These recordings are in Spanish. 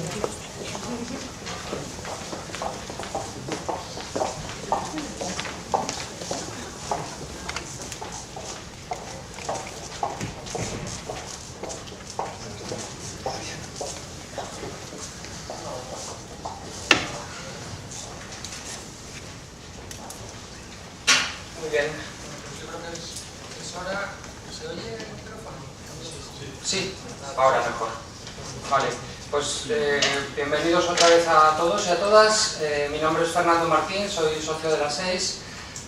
Muy bien, yo creo que es hora. ¿Se oye el micrófono? Sí, ahora mejor. Vale, pues bienvenidos otra vez a todos y a todas. Mi nombre es Fernando Martín, soy socio de la SEIS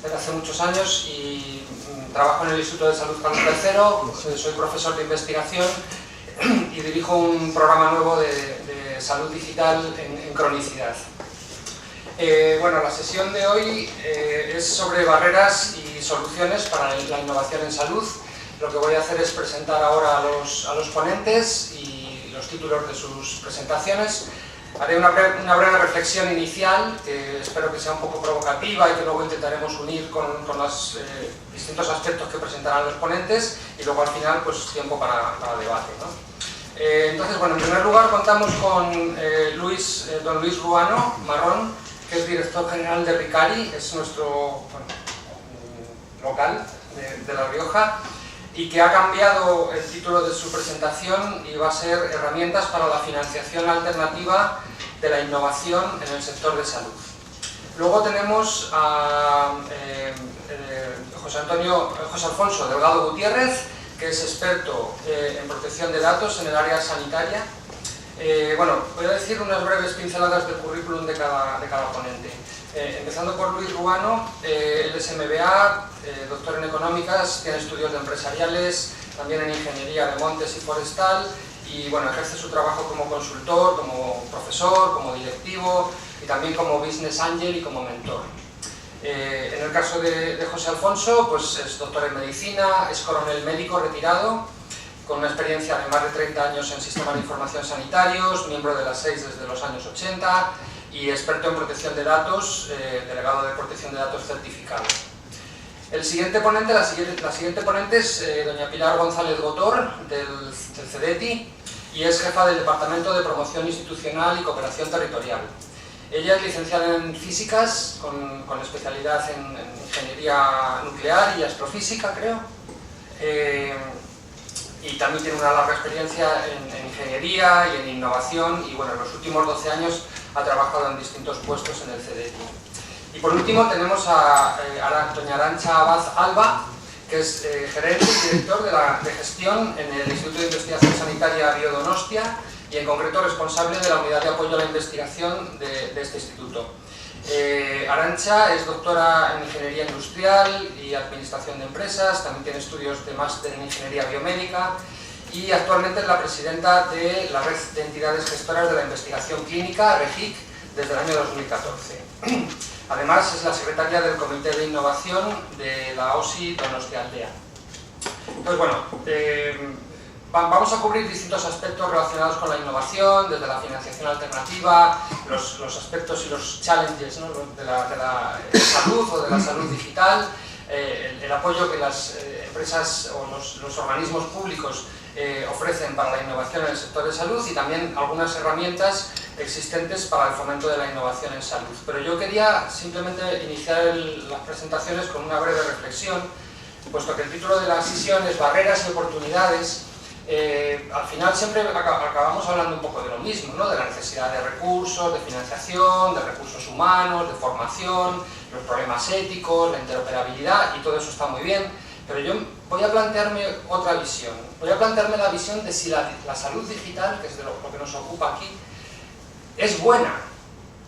desde hace muchos años y trabajo en el Instituto de Salud Carlos III, soy profesor de investigación y dirijo un programa nuevo de salud digital en cronicidad. Bueno, la sesión de hoy es sobre barreras y soluciones para la innovación en salud. Lo que voy a hacer es presentar ahora a los ponentes y los títulos de sus presentaciones. Haré una breve reflexión inicial, que espero que sea un poco provocativa y que luego intentaremos unir con los distintos aspectos que presentarán los ponentes, y luego al final pues tiempo para debate, ¿no? Entonces, bueno, en primer lugar contamos con don Luis Ruano Marrón, que es director general de Ricari, es nuestro local de La Rioja, y que ha cambiado el título de su presentación y va a ser Herramientas para la financiación alternativa de la innovación en el sector de salud. Luego tenemos a José Alfonso Delgado Gutiérrez, que es experto en protección de datos en el área sanitaria. Bueno, voy a decir unas breves pinceladas del currículum de cada ponente. Empezando por Luis Ruano, él es MBA, doctor en económicas, tiene estudios de empresariales, también en ingeniería de montes y forestal, y bueno, ejerce su trabajo como consultor, como profesor, como directivo y también como business angel y como mentor. En el caso de José Alfonso, pues es doctor en medicina, es coronel médico retirado, con una experiencia de más de 30 años en sistemas de información sanitarios, miembro de la SEIS desde los años 80 y experto en protección de datos, delegado de protección de datos certificado. La siguiente ponente es doña Pilar González Gotor, del CEDETI, y es jefa del Departamento de Promoción Institucional y Cooperación Territorial. Ella es licenciada en físicas, con especialidad en ingeniería nuclear y astrofísica, creo. Y también tiene una larga experiencia en ingeniería y en innovación, y bueno, en los últimos 12 años ha trabajado en distintos puestos en el CEDETI. Y por último tenemos a doña Arantxa Abad Alba, que es gerente y director de gestión en el Instituto de Investigación Sanitaria Biodonostia, y en concreto responsable de la unidad de apoyo a la investigación de este instituto. Arantxa es doctora en Ingeniería Industrial y Administración de Empresas, también tiene estudios de máster en Ingeniería Biomédica y actualmente es la presidenta de la Red de Entidades Gestoras de la Investigación Clínica, REGIC, desde el año 2014. Además es la secretaria del Comité de Innovación de la OSI Donostialdea. Entonces, bueno, vamos a cubrir distintos aspectos relacionados con la innovación, desde la financiación alternativa, los aspectos y los challenges, ¿no?, de la salud o de la salud digital, el apoyo que las empresas o los organismos públicos ofrecen para la innovación en el sector de salud, y también algunas herramientas existentes para el fomento de la innovación en salud. Pero yo quería simplemente iniciar las presentaciones con una breve reflexión, puesto que el título de la sesión es Barreras y oportunidades. Al final siempre acabamos hablando un poco de lo mismo, ¿no?, de la necesidad de recursos, de financiación, de recursos humanos, de formación, los problemas éticos, la interoperabilidad, y todo eso está muy bien, pero yo voy a plantearme otra visión. Voy a plantearme la visión de si la salud digital, que es de lo que nos ocupa aquí, es buena.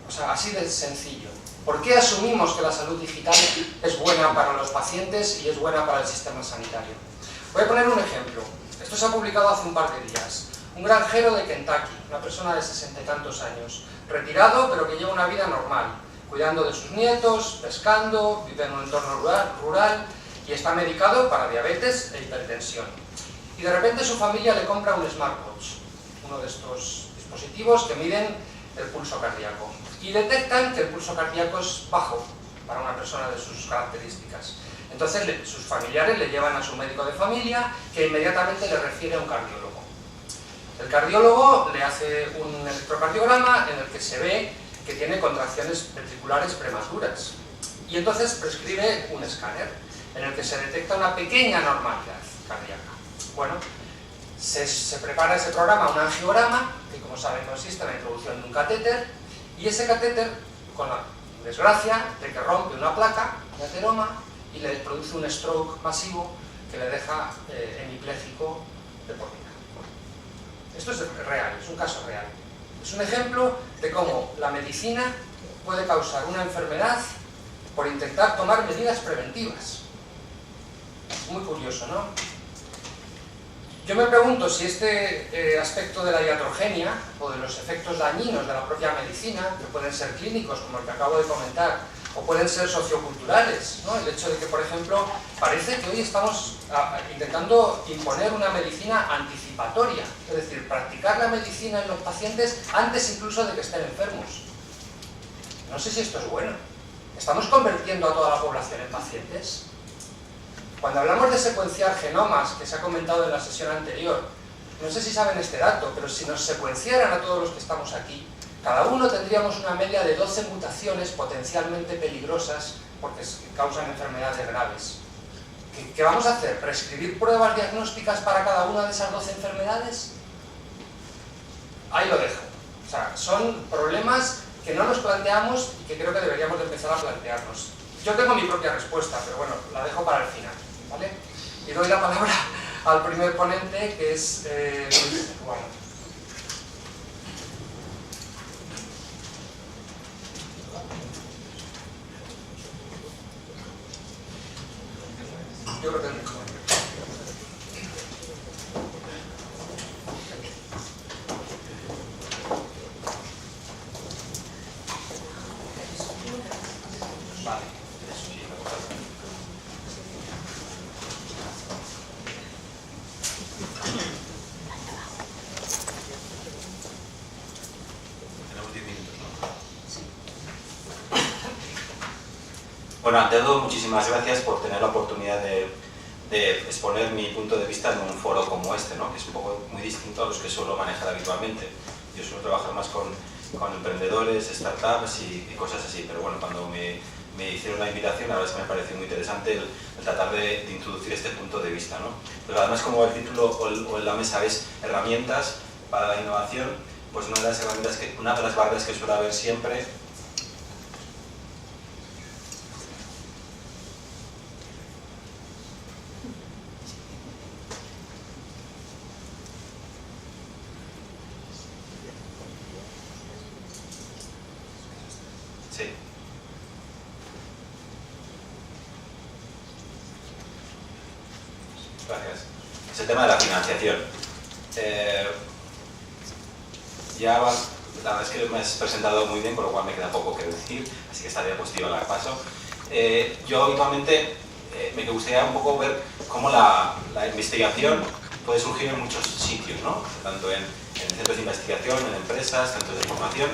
O sea, así de sencillo. ¿Por qué asumimos que la salud digital es buena para los pacientes y es buena para el sistema sanitario? Voy a poner un ejemplo. Esto se ha publicado hace un par de días. Un granjero de Kentucky, una persona de 60 y tantos años, retirado pero que lleva una vida normal, cuidando de sus nietos, pescando, vive en un entorno rural y está medicado para diabetes e hipertensión. Y de repente su familia le compra un smartwatch, uno de estos dispositivos que miden el pulso cardíaco, y detectan que el pulso cardíaco es bajo para una persona de sus características. Entonces sus familiares le llevan a su médico de familia, que inmediatamente le refiere a un cardiólogo. El cardiólogo le hace un electrocardiograma en el que se ve que tiene contracciones ventriculares prematuras y entonces prescribe un escáner en el que se detecta una pequeña anormalidad cardíaca. Bueno, se prepara ese programa, un angiograma, que como saben consiste en la introducción de un catéter, y ese catéter, con la desgracia de que rompe una placa, un ateroma, y le produce un stroke masivo que le deja hemipléjico de por vida. Esto es real, es un caso real. Es un ejemplo de cómo la medicina puede causar una enfermedad por intentar tomar medidas preventivas. Muy curioso, ¿no? Yo me pregunto si este aspecto de la iatrogenia o de los efectos dañinos de la propia medicina, que pueden ser clínicos, como el que acabo de comentar, o pueden ser socioculturales, ¿no? El hecho de que, por ejemplo, parece que hoy estamos intentando imponer una medicina anticipatoria, es decir, practicar la medicina en los pacientes antes incluso de que estén enfermos. No sé si esto es bueno. ¿Estamos convirtiendo a toda la población en pacientes? Cuando hablamos de secuenciar genomas, que se ha comentado en la sesión anterior, no sé si saben este dato, pero si nos secuenciaran a todos los que estamos aquí, cada uno tendríamos una media de 12 mutaciones potencialmente peligrosas porque causan enfermedades graves. ¿Qué vamos a hacer? ¿Prescribir pruebas diagnósticas para cada una de esas 12 enfermedades? Ahí lo dejo. O sea, son problemas que no nos planteamos y que creo que deberíamos de empezar a plantearnos. Yo tengo mi propia respuesta, pero bueno, la dejo para el final, ¿vale? Y doy la palabra al primer ponente, que es Luis Cubano. Yo creo que es mejor. Vale. Tenemos 10 minutos, ¿no? Sí. Bueno, ante todo, muchísimas gracias por tener la oportunidad de exponer mi punto de vista en un foro como este, ¿no? Que es un poco muy distinto a los que suelo manejar habitualmente. Yo suelo trabajar más con emprendedores, startups y cosas así, pero bueno, cuando me hicieron la invitación, la verdad es que me pareció muy interesante el tratar de introducir este punto de vista, ¿no? Pero además, como el título o en la mesa es herramientas para la innovación, pues una de las barreras que suele haber siempre Gracias. Es el tema de la financiación. La verdad es que me has presentado muy bien, con lo cual me queda poco que decir, así que esta diapositiva la paso. Yo habitualmente me gustaría un poco ver cómo la investigación puede surgir en muchos sitios, ¿no? Tanto en centros de investigación, en empresas, centros de formación,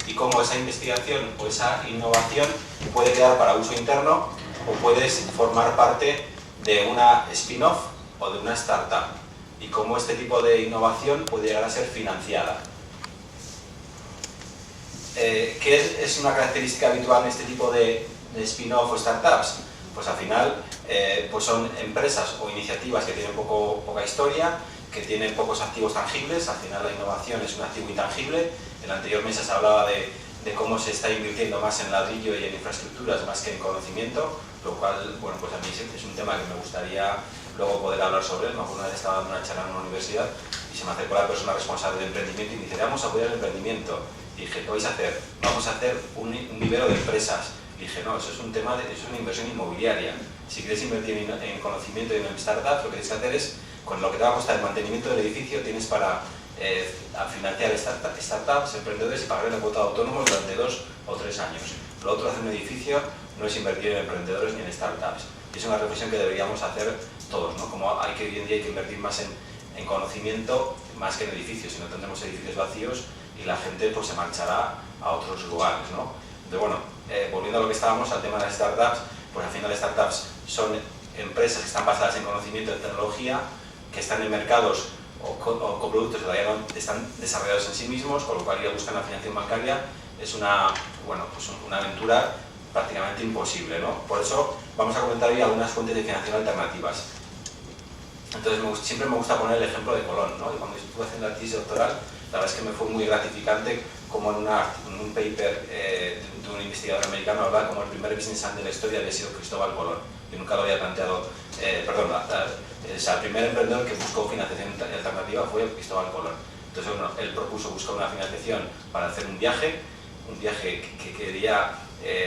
y cómo esa investigación o esa innovación puede quedar para uso interno o puede formar parte de una spin-off o de una startup, y cómo este tipo de innovación puede llegar a ser financiada. ¿Qué es una característica habitual en este tipo de spin-off o startups? Pues al final pues son empresas o iniciativas que tienen poca historia, que tienen pocos activos tangibles. Al final la innovación es un activo intangible. En la anterior mesa se hablaba de cómo se está invirtiendo más en ladrillo y en infraestructuras más que en conocimiento, lo cual, bueno, pues a mí es un tema que me gustaría luego poder hablar sobre él. Me acuerdo una vez estaba dando una charla en una universidad y se me acercó la persona responsable de emprendimiento y me dice: vamos a apoyar el emprendimiento. Y dije: ¿qué vais a hacer? Vamos a hacer un vivero de empresas. Y dije: no, eso es un tema, eso es una inversión inmobiliaria. Si quieres invertir en conocimiento y en startups, lo que tienes que hacer es, con lo que te va a costar el mantenimiento del edificio, tienes para financiar startups, emprendedores, y pagar la cuota de autónomos durante 2 o 3 años. Lo otro, hacer un edificio, no es invertir en emprendedores ni en startups. Y es una reflexión que deberíamos hacer todos, ¿no? Como hoy en día hay que invertir más en conocimiento más que en edificios. Si no, tendremos edificios vacíos y la gente pues se marchará a otros lugares, ¿no? Entonces, bueno, volviendo a lo que estábamos, al tema de las startups, pues al final las startups son empresas que están basadas en conocimiento de tecnología, que están en mercados o coproductos que todavía no están desarrollados en sí mismos, con lo cual ir a buscar la financiación bancaria es una aventura prácticamente imposible, ¿no? Por eso vamos a comentar hoy algunas fuentes de financiación alternativas. Entonces siempre me gusta poner el ejemplo de Colón, ¿no? Y cuando estuve haciendo la tesis doctoral, la verdad es que me fue muy gratificante como en un paper de un investigador americano hablaba como el primer business angel de la historia había sido Cristóbal Colón. Yo nunca lo había planteado, el primer emprendedor que buscó financiación alternativa fue Cristóbal Colón. Entonces él propuso buscar una financiación para hacer un viaje que quería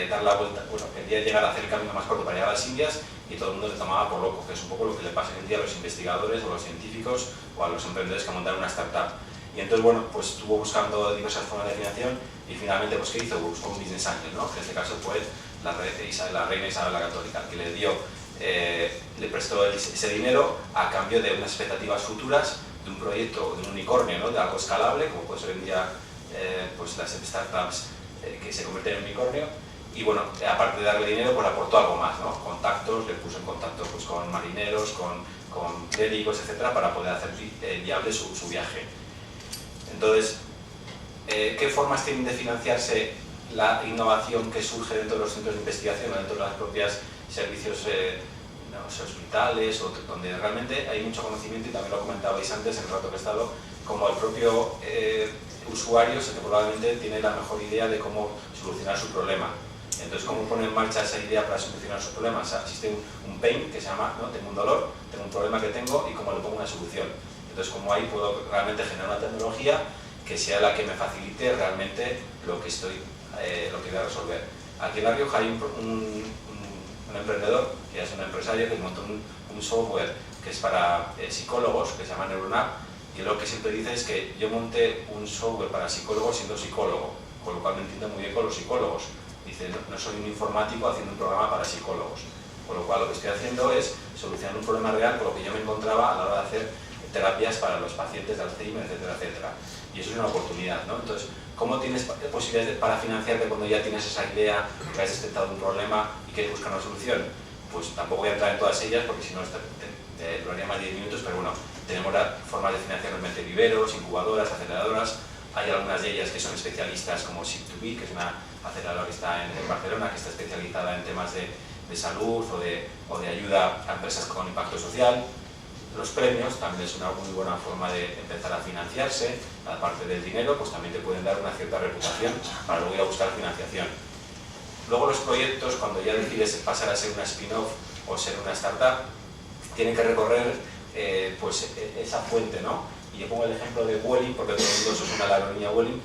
dar la vuelta, quería llegar a hacer el camino más corto para llegar a las Indias, y todo el mundo le tomaba por loco, que es un poco lo que le pasa hoy en día a los investigadores o a los científicos o a los emprendedores que montan una startup. Y entonces, pues estuvo buscando diversas formas de financiación y finalmente, pues ¿qué hizo? Buscó un business angel, ¿no? Que en este caso fue la reina Isabel la Católica, que le prestó ese dinero a cambio de unas expectativas futuras de un proyecto, de un unicornio, ¿no? De algo escalable, como puede ser hoy en día pues las startups que se convierten en unicornio. Y bueno, aparte de darle dinero, pues aportó algo más, ¿no? Contactos, le puso en contacto pues, con marineros, con clérigos, etcétera, para poder hacer viable su viaje. Entonces, ¿qué formas tienen de financiarse la innovación que surge dentro de los centros de investigación o dentro de los propios servicios hospitales, o donde realmente hay mucho conocimiento, y también lo comentabais antes en el rato que he estado, como el propio usuario es el que probablemente tiene la mejor idea de cómo solucionar su problema? Entonces, ¿cómo pone en marcha esa idea para solucionar su problema? O sea, existe un pain que se llama, ¿no? Tengo un dolor, tengo un problema que tengo y cómo le pongo una solución. Entonces, como ahí puedo realmente generar una tecnología que sea la que me facilite realmente lo que voy a resolver. Aquí en La Rioja hay un emprendedor, que es un empresario, que montó un software que es para psicólogos, que se llama Neuronap, y lo que siempre dice es que yo monté un software para psicólogos siendo psicólogo, con lo cual me entiendo muy bien con los psicólogos. Dice, no soy un informático haciendo un programa para psicólogos, con lo cual lo que estoy haciendo es solucionar un problema real con lo que yo me encontraba a la hora de hacer terapias para los pacientes de Alzheimer, etcétera, etcétera. Y eso es una oportunidad, ¿no? Entonces, ¿cómo tienes posibilidades para financiarte cuando ya tienes esa idea, que has detectado un problema y quieres buscar una solución? Pues tampoco voy a entrar en todas ellas porque si no lo haría más de 10 minutos, pero bueno, tenemos formas de financiar realmente viveros, incubadoras, aceleradoras. Hay algunas de ellas que son especialistas como Ship2B, que es una aceleradora que está en Barcelona, que está especializada en temas de salud o de ayuda a empresas con impacto social. Los premios también es una muy buena forma de empezar a financiarse. Aparte del dinero, pues también te pueden dar una cierta reputación para luego ir a buscar financiación. Luego los proyectos, cuando ya decides pasar a ser una spin-off o ser una startup, tienen que recorrer pues esa fuente, ¿no? Y yo pongo el ejemplo de Vueling, porque todo el mundo se suena a la aerolínea Vueling,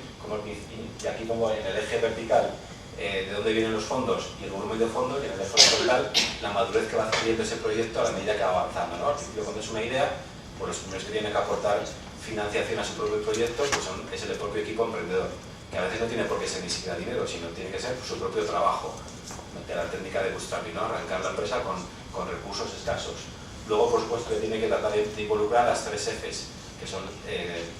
y aquí pongo en el eje vertical de dónde vienen los fondos y el volumen de fondos, y en el eje horizontal la madurez que va adquiriendo ese proyecto a la medida que va avanzando, ¿no? Al principio, cuando es una idea, pues los primeros que tienen que aportar financiación a su propio proyecto pues es el propio equipo emprendedor, que a veces no tiene por qué ser ni siquiera dinero, sino tiene que ser pues, su propio trabajo, de la técnica de bootstrapping, ¿no? Arrancar la empresa con recursos escasos. Luego, por supuesto, que tiene que tratar de involucrar a las 3 Fs, que son,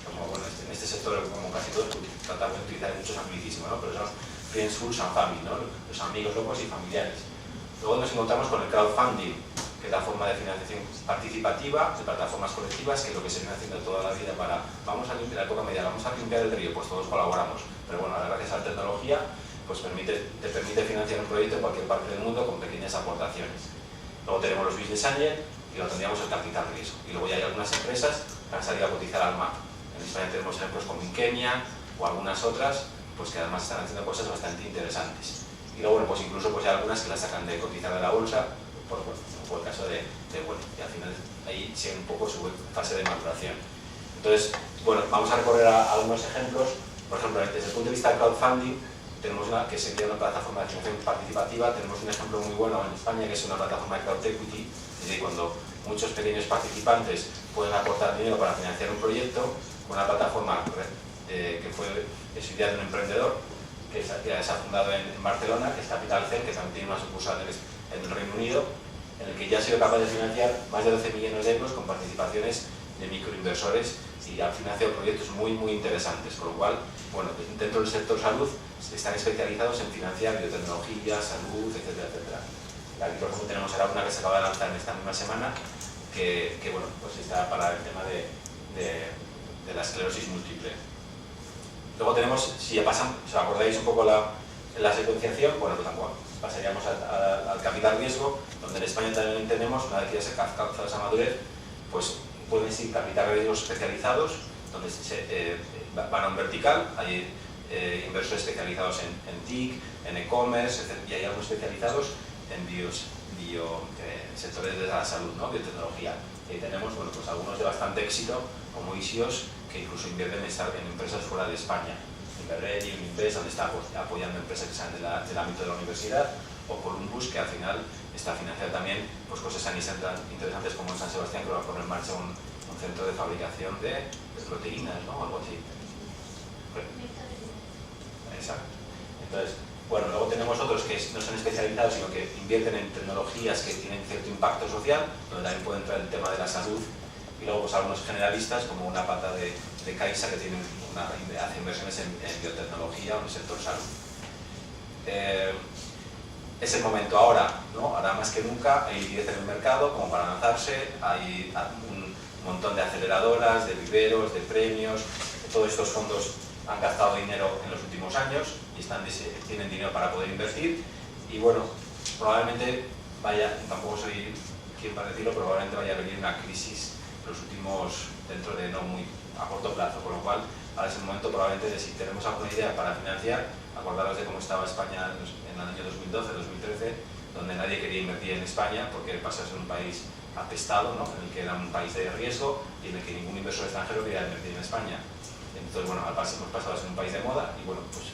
como bueno, en este sector, como casi todos, tratamos de utilizar muchos anglicismos, ¿no? Pero son friends, fools and family, ¿no? Los amigos, locos y familiares. Luego nos encontramos con el crowdfunding, que es la forma de financiación participativa de plataformas colectivas, que es lo que se viene haciendo toda la vida para, vamos a limpiar la época media, vamos a limpiar el río, pues todos colaboramos. Pero bueno, gracias a la tecnología, pues te permite financiar un proyecto en cualquier parte del mundo con pequeñas aportaciones. Luego tenemos los business angel, y luego tendríamos el capital riesgo. Y luego ya hay algunas empresas que han salido a cotizar al MAP. En España tenemos ejemplos como Inkenia o algunas otras, pues que además están haciendo cosas bastante interesantes. Y luego, bueno, pues incluso pues hay algunas que las sacan de cotizar de la bolsa, por el caso de bueno, y al final ahí sigue un poco su fase de maduración. Entonces, bueno, vamos a recorrer algunos ejemplos. Por ejemplo, desde el punto de vista del crowdfunding, tenemos una que sería una plataforma de financiación participativa. Tenemos un ejemplo muy bueno en España, que es una plataforma de crowd equity, es decir, cuando muchos pequeños participantes pueden aportar dinero para financiar un proyecto. Una plataforma que es idea de un emprendedor que se ha fundado en Barcelona, que es Capital C, que también tiene una sucursal en el Reino Unido, en el que ya ha sido capaz de financiar más de 12 millones de euros con participaciones de microinversores, y ha financiado proyectos muy interesantes, con lo cual, bueno, dentro del sector salud están especializados en financiar biotecnología, salud, etcétera, etcétera. Aquí, por ejemplo, tenemos ahora una que se acaba de lanzar en esta misma semana, que bueno, pues está para el tema de de la esclerosis múltiple. Luego tenemos, si os acordáis un poco la secuenciación, bueno, pues pasaríamos al capital riesgo, donde en España también tenemos, una vez que ya se alcanza esa madurez, pues pueden ser capital riesgos especializados, donde van a un vertical, hay inversores especializados en TIC, en e-commerce, y hay algunos especializados en sectores de la salud, ¿no? Biotecnología. Y ahí tenemos, bueno, pues algunos de bastante éxito, como Isios, que incluso invierten en empresas fuera de España. Inverredi, Unimbes, donde está apoyando empresas que sean del ámbito de la universidad, o Columbus, que al final está financiando también pues, cosas tan interesantes como en San Sebastián, que va a poner en marcha un centro de fabricación de proteínas, ¿no? Algo así. Exacto. Entonces, bueno, luego tenemos otros que no son especializados, sino que invierten en tecnologías que tienen cierto impacto social, donde también puede entrar el tema de la salud, y luego pues algunos generalistas, como una pata de Caixa, que hace inversiones en biotecnología o en el sector salud. Es el momento ahora, ¿no? Ahora más que nunca hay liquidez en el mercado como para lanzarse, hay un montón de aceleradoras, de viveros, de premios, todos estos fondos han gastado dinero en los últimos años y tienen dinero para poder invertir, y bueno, probablemente tampoco soy quien para decirlo, probablemente vaya a venir una crisis dentro de no muy a corto plazo, con lo cual ahora es el momento probablemente de, si tenemos alguna idea para financiar, acordaros de cómo estaba España en el año 2012-2013, donde nadie quería invertir en España porque pasó a ser un país apestado, ¿no? En el que era un país de riesgo y en el que ningún inversor extranjero quería invertir en España. Entonces, bueno, hemos pasado a ser un país de moda y, bueno, pues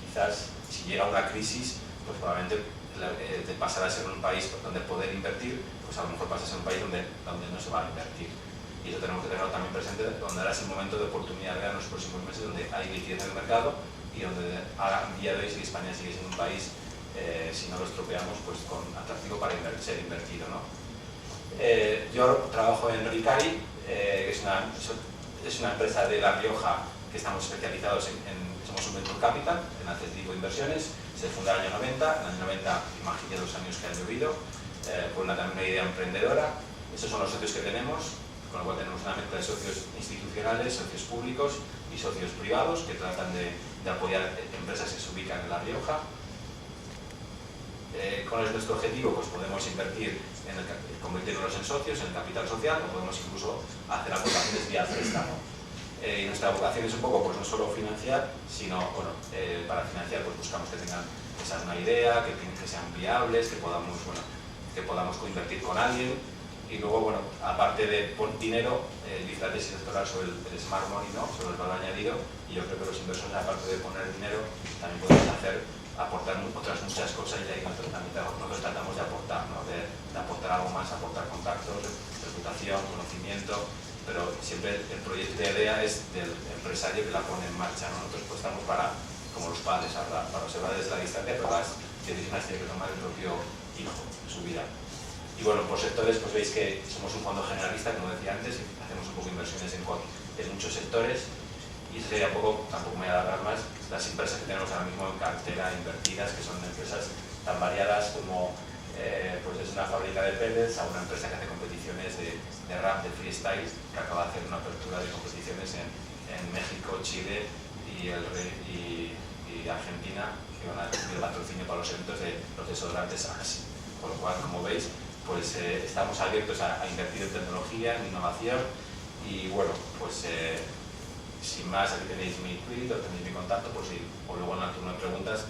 quizás si llega una crisis, pues probablemente de pasar a ser un país donde poder invertir, pues a lo mejor pasa a ser un país donde no se va a invertir. Y eso tenemos que tenerlo también presente, donde ahora es el momento de oportunidad real en los próximos meses, donde hay liquidez en el mercado y donde ahora, en día de hoy, si España sigue siendo un país, si no lo estropeamos, pues con atractivo para ser invertido, ¿no? Yo trabajo en Ricari, que es una empresa de La Rioja que estamos especializados somos un venture capital en hacer tipo de inversiones. Se fundó en el año 90, en el año 90 imagínate los años que han llovido, fue también una idea emprendedora. Estos son los socios que tenemos, con lo cual tenemos una mezcla de socios institucionales, socios públicos y socios privados que tratan de apoyar empresas que se ubican en La Rioja. ¿Cuál es nuestro objetivo? Pues podemos invertir, convertirnos en socios, en el capital social, o podemos incluso hacer aportaciones vía préstamo. Y nuestra vocación es un poco, pues no solo financiar, sino, bueno, para financiar pues buscamos que tengan esa una idea, que sean viables, que podamos coinvertir con alguien. Y luego, bueno, aparte de dinero, la tesis doctoral sobre el smart money, ¿no? Sobre el valor añadido, y yo creo que los inversores, aparte de poner dinero, también podemos aportar otras muchas cosas, y ahí nosotros tratamos de aportar, ¿no? De aportar algo más, aportar contactos, reputación, conocimiento, pero siempre el proyecto de idea es del empresario que la pone en marcha, ¿no? Nosotros pues estamos como los padres, para observar desde la distancia, pero las decisiones tiene que tomar el propio hijo en su vida. Y bueno, por sectores, pues veis que somos un fondo generalista, como decía antes, y hacemos un poco inversiones en muchos sectores, y eso sería un poco, tampoco me voy a alargar más, las empresas que tenemos ahora mismo en cartera invertidas, que son empresas tan variadas como pues desde una fábrica de pellets a una empresa que hace competiciones de rap, de freestyle, que acaba de hacer una apertura de competiciones en México, Chile y Argentina, que van a recibir el patrocinio para los eventos de los desodorantes Axe. Con lo cual, como veis, pues estamos abiertos a invertir en tecnología, en innovación, y bueno, pues sin más, aquí tenéis mi Twitter, tenéis mi contacto, pues o luego en el turno de preguntas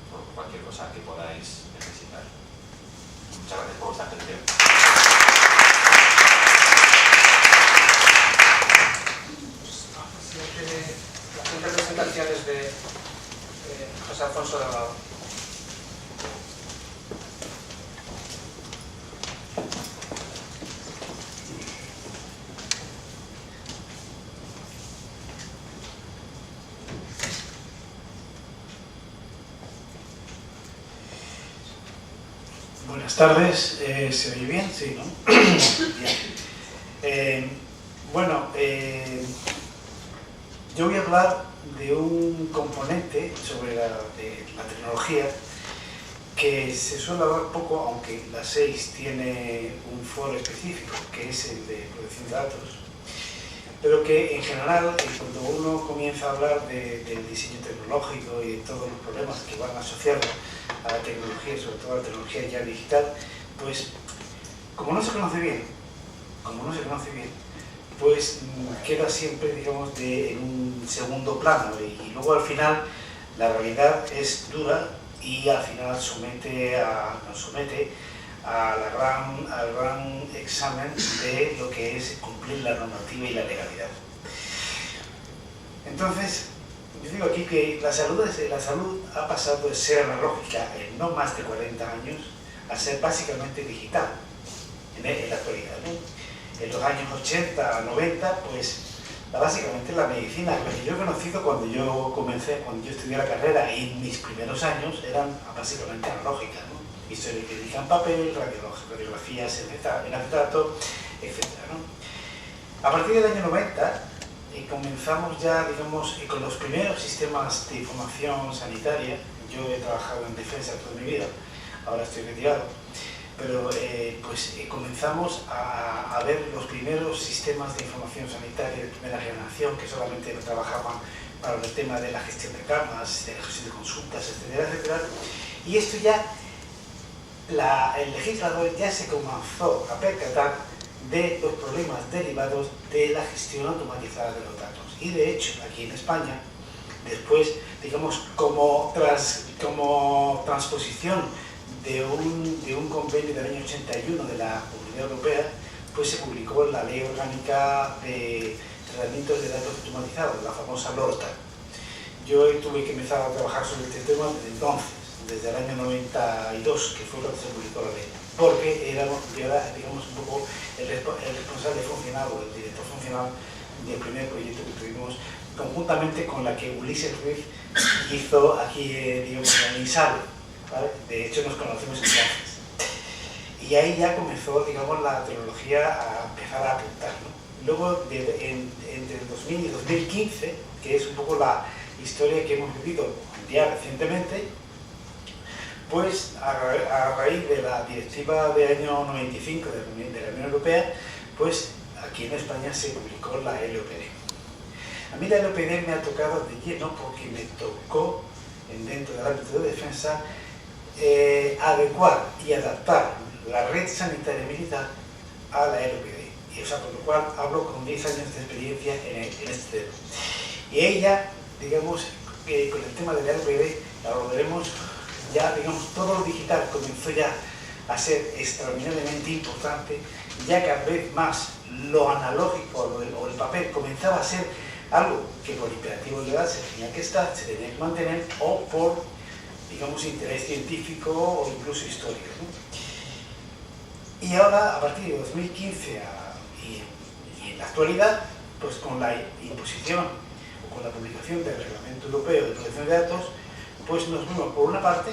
por cualquier cosa que podáis necesitar. Muchas gracias por vuestra atención. La siguiente presentación es de José Alfonso Delgado. Buenas tardes, ¿se oye bien? Sí, ¿no? Bien. Yo voy a hablar de un componente sobre la tecnología que se suele hablar poco, aunque la 6 tiene un foro específico, que es el de protección de datos. pero que en general, cuando uno comienza a hablar del diseño tecnológico y de todos los problemas que van asociados a la tecnología, sobre todo a la tecnología ya digital, pues como no se conoce bien, pues queda siempre, digamos, en un segundo plano, y luego al final la realidad es dura y al final nos somete al gran examen de lo que es cumplir la normativa y la legalidad. Entonces, yo digo aquí que la salud ha pasado de ser analógica en no más de 40 años a ser básicamente digital en la actualidad, ¿no? En los años 80, 90, pues básicamente la medicina, la que yo he conocido cuando yo estudié la carrera, y mis primeros años eran básicamente analógicas, ¿no? Historia clínica en papel, radiografías en acetato, etc., ¿no? A partir del año 90 comenzamos ya, digamos, con los primeros sistemas de información sanitaria. Yo he trabajado en defensa toda mi vida, ahora estoy retirado, pero comenzamos a ver los primeros sistemas de información sanitaria de primera generación que solamente trabajaban para el tema de la gestión de camas, de la gestión de consultas, etcétera, etcétera. Y esto ya, el legislador ya se comenzó a percatar de los problemas derivados de la gestión automatizada de los datos. Y de hecho, aquí en España, después, digamos, como transposición de un convenio del año 81 de la Comunidad Europea, pues se publicó la Ley Orgánica de Tratamientos de Datos Automatizados, la famosa LORTA. Yo tuve que empezar a trabajar sobre este tema desde entonces, desde el año 92, que fue cuando se publicó la ley, porque yo era, digamos, un poco el responsable funcional o el director funcional del primer proyecto que tuvimos, conjuntamente con la que Ulises Ruiz hizo aquí, digamos, en INSABE, ¿vale? De hecho, nos conocemos entonces. Y ahí ya comenzó, digamos, la tecnología a empezar a apuntar, ¿no? Luego, entre el 2000 y 2015, que es un poco la historia que hemos vivido ya recientemente, pues a raíz de la directiva del año 95 de la Unión Europea, pues aquí en España se publicó la LOPD. A mí la LOPD me ha tocado de lleno porque me tocó, dentro del ámbito de defensa, adecuar y adaptar la red sanitaria militar a la LOPD. O sea, con lo cual hablo con 10 años de experiencia en este tema. Y ella, digamos, con el tema de la LOPD, lo veremos ya, digamos, todo lo digital comenzó ya a ser extraordinariamente importante, ya cada vez más lo analógico o el papel comenzaba a ser algo que por imperativo legal se tenía que estar, se tenía que mantener, o por, digamos, interés científico o incluso histórico, ¿no? Y ahora, a partir de 2015 y en la actualidad, pues con la imposición o con la publicación del Reglamento Europeo de Protección de Datos, pues nos vemos, por una parte,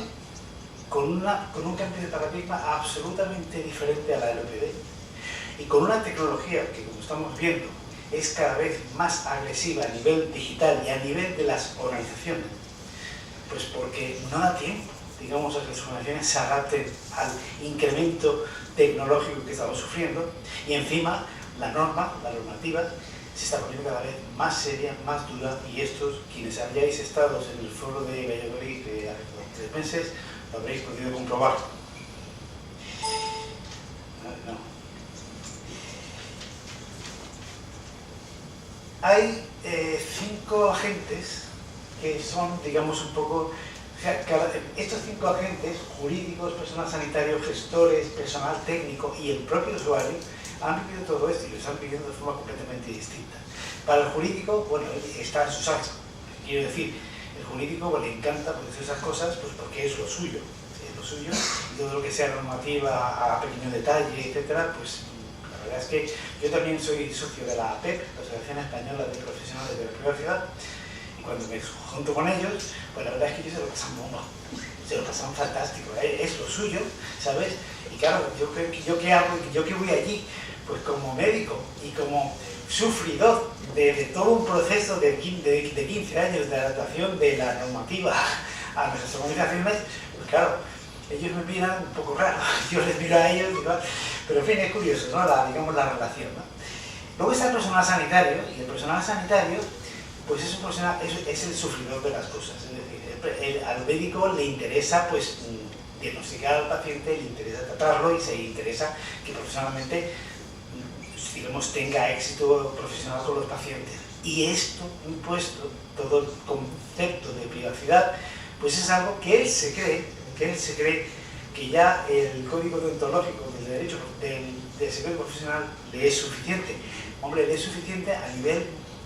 con un cambio de paradigma absolutamente diferente a la LOPD y con una tecnología que, como estamos viendo, es cada vez más agresiva a nivel digital y a nivel de las organizaciones, pues porque no da tiempo, digamos, a que las organizaciones se adapten al incremento tecnológico que estamos sufriendo, y encima la normativa, se está poniendo cada vez más seria, más dura, y estos, quienes hayáis estado en el foro de Valladolid hace 3 meses, lo habréis podido comprobar. No. Hay 5 agentes que son, digamos, un poco... estos 5 agentes, jurídicos, personal sanitario, gestores, personal técnico y el propio usuario, han vivido todo esto y lo están viviendo de forma completamente distinta. Para el jurídico, bueno, está en su salsa. Quiero decir, el jurídico, bueno, le encanta pues, esas cosas pues, porque es lo suyo. Y todo lo que sea normativa a pequeño detalle, etcétera, pues la verdad es que yo también soy socio de la APEP, la Asociación Española de Profesionales de la Privacidad, y cuando me junto con ellos, pues la verdad es que ellos se lo pasan bomba, se lo pasan fantástico, es lo suyo, ¿sabes? Y claro, yo qué hago, yo que voy allí, pues como médico y como sufridor de todo un proceso de 15 años de adaptación de la normativa a nuestras organizaciones, pues claro, ellos me miran un poco raro, yo les miro a ellos, ¿no? Pero en fin, es curioso, ¿no? Digamos la relación, ¿no? Luego está el personal sanitario, y el personal sanitario pues es un personal, es el sufridor de las cosas. Es decir, al médico le interesa pues diagnosticar al paciente, le interesa tratarlo y se interesa que profesionalmente, digamos, tenga éxito profesional con los pacientes. Y esto, impuesto, todo el concepto de privacidad, pues es algo que él se cree que ya el código deontológico del derecho del secreto profesional le es suficiente. Hombre, le es suficiente a nivel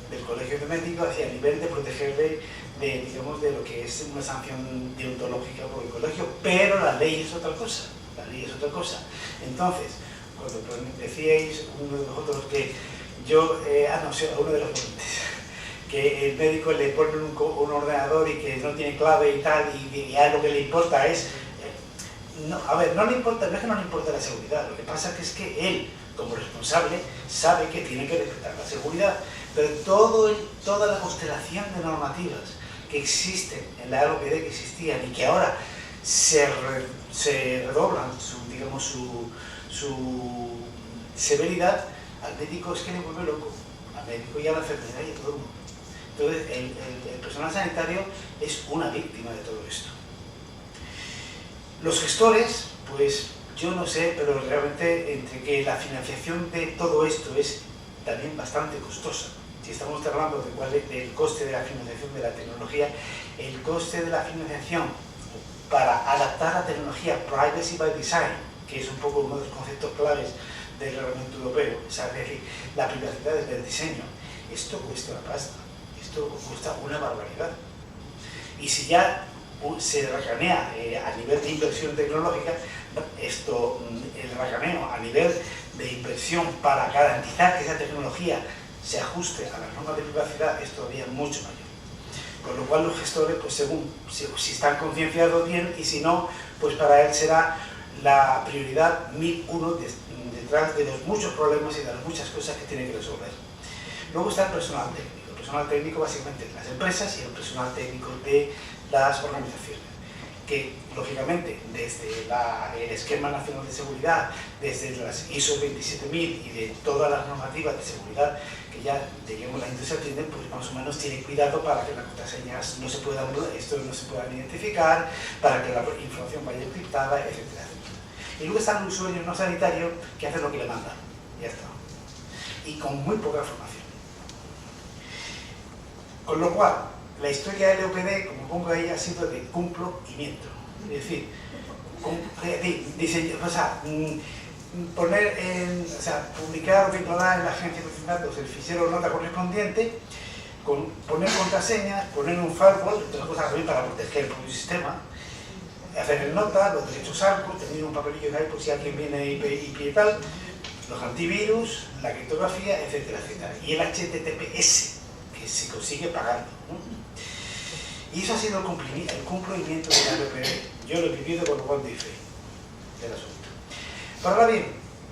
del colegio de médicos y a nivel de protegerle de, digamos, de lo que es una sanción deontológica por el colegio, pero la ley es otra cosa. La ley es otra cosa. Entonces, cuando decíais uno de vosotros que yo, no sé, uno de los ponentes, que el médico le pone un ordenador y que no tiene clave y tal, y a lo que le importa es... no, a ver, no le importa, no es que no le importa la seguridad, lo que pasa es que él, como responsable, sabe que tiene que respetar la seguridad, pero toda la constelación de normativas que existen en la LOPD, que existían y que ahora se redoblan su severidad, al médico es que le vuelve loco, al médico y a la enfermera y a todo el mundo. Entonces, el personal sanitario es una víctima de todo esto. Los gestores, pues yo no sé, pero realmente entre que la financiación de todo esto es también bastante costosa. Si estamos hablando de cuál es el coste de la financiación de la tecnología, el coste de la financiación para adaptar la tecnología Privacy by Design, que es un poco uno de los conceptos claves del reglamento europeo, es decir, la privacidad desde el diseño, esto cuesta una pasta, esto cuesta una barbaridad. Y si ya se racanea a nivel de inversión tecnológica, el racaneo a nivel de inversión para garantizar que esa tecnología se ajuste a las normas de privacidad es todavía mucho mayor. Con lo cual los gestores, pues según si están concienciados bien, y si no, pues para él será la prioridad 1001 detrás de los muchos problemas y de las muchas cosas que tiene que resolver. Luego está el personal técnico. El personal técnico básicamente de las empresas y el personal técnico de las organizaciones, que lógicamente desde el Esquema Nacional de Seguridad, desde las ISO 27000 y de todas las normativas de seguridad que ya, digamos, la industria tiene, pues más o menos tiene cuidado para que las contraseñas no se puedan identificar, para que la información vaya encriptada, etcétera. Y luego están los usuarios no sanitarios que hacen lo que le mandan, ya está, y con muy poca formación. Con lo cual, la historia de LOPD, como pongo ahí, ha sido de cumplo y miento. Es decir, publicar o vincular en la agencia de datos el fichero nota correspondiente, poner contraseñas, poner un firewall, entre otras cosas también para proteger el propio sistema, hacer el nota, los derechos ARCO, tener un papelillo ahí por si alguien viene y tal, los antivirus, la criptografía, etcétera, etcétera. Y el HTTPS, que se consigue pagando, ¿no? Y eso ha sido el cumplimiento de la LOPD. Yo lo he vivido con lo cual doy fe del asunto. Pero ahora bien,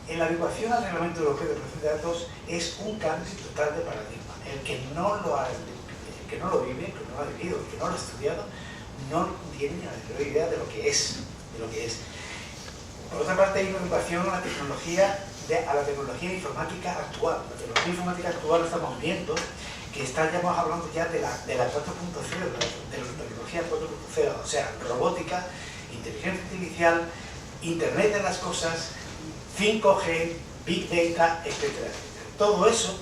en la adecuación al Reglamento Europeo de Protección de Datos es un cambio total de paradigma. El que no lo vive, que no lo ha vivido, el que no lo ha estudiado, no tiene ni la menor idea de lo que es. Por otra parte, hay una adecuación a la tecnología informática actual. La tecnología informática actual lo estamos viendo, que estamos hablando ya de la 4.0, de la tecnología 4.0, o sea, robótica, inteligencia artificial, Internet de las cosas, 5G, Big Data, etcétera, etcétera. Todo eso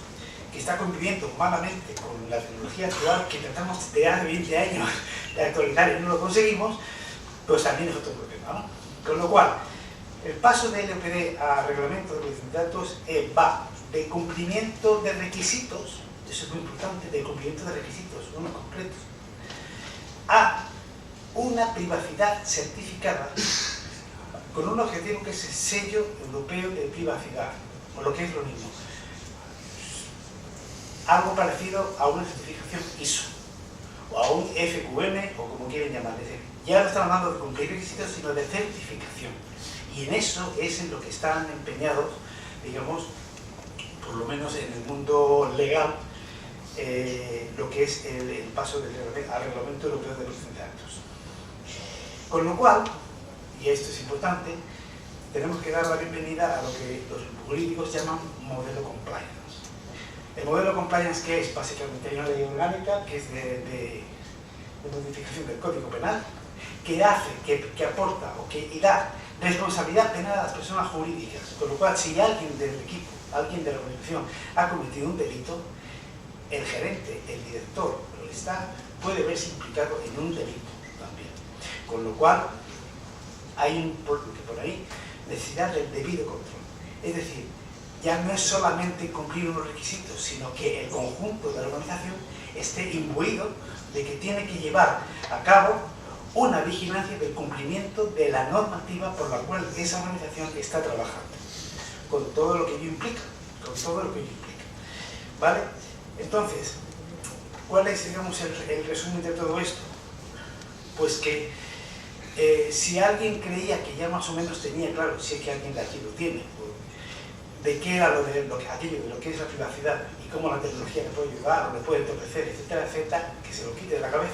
que está conviviendo malamente con la tecnología actual, que tratamos de hace 20 años de actualizar y no lo conseguimos, pues también es otro problema, ¿no? Con lo cual, el paso de LOPD a Reglamento de Protección de Datos va de cumplimiento de requisitos, eso es muy importante, de cumplimiento de requisitos, unos concretos, a una privacidad certificada con un objetivo que es el sello europeo de privacidad, o lo que es lo mismo, algo parecido a una certificación ISO, o a un FQM, o como quieren llamarle. Ya no estamos hablando de cumplir requisitos, sino de certificación. Y en eso es en lo que están empeñados, digamos, por lo menos en el mundo legal, lo que es el paso al Reglamento Europeo de Protección de Datos. Con lo cual, y esto es importante, tenemos que dar la bienvenida a lo que los políticos llaman modelo compliance. El modelo compliance, que es básicamente hay una ley orgánica que es de modificación del Código Penal, que hace, que aporta o que da responsabilidad penal a las personas jurídicas, con lo cual si alguien del equipo, alguien de la organización ha cometido un delito, el gerente, el director o el staff puede verse implicado en un delito también, con lo cual hay por ahí necesidad del debido control. Es decir, ya no es solamente cumplir unos requisitos, sino que el conjunto de la organización esté imbuido de que tiene que llevar a cabo una vigilancia del cumplimiento de la normativa por la cual esa organización está trabajando, con todo lo que ello implica, ¿vale? Entonces, ¿cuál es, digamos, el resumen de todo esto? Pues que si alguien creía que ya más o menos tenía claro, si es que alguien de aquí lo tiene, de qué era aquello de lo que es la privacidad y cómo la tecnología le puede ayudar o le puede entorpecer, etcétera, etcétera, que se lo quite de la cabeza.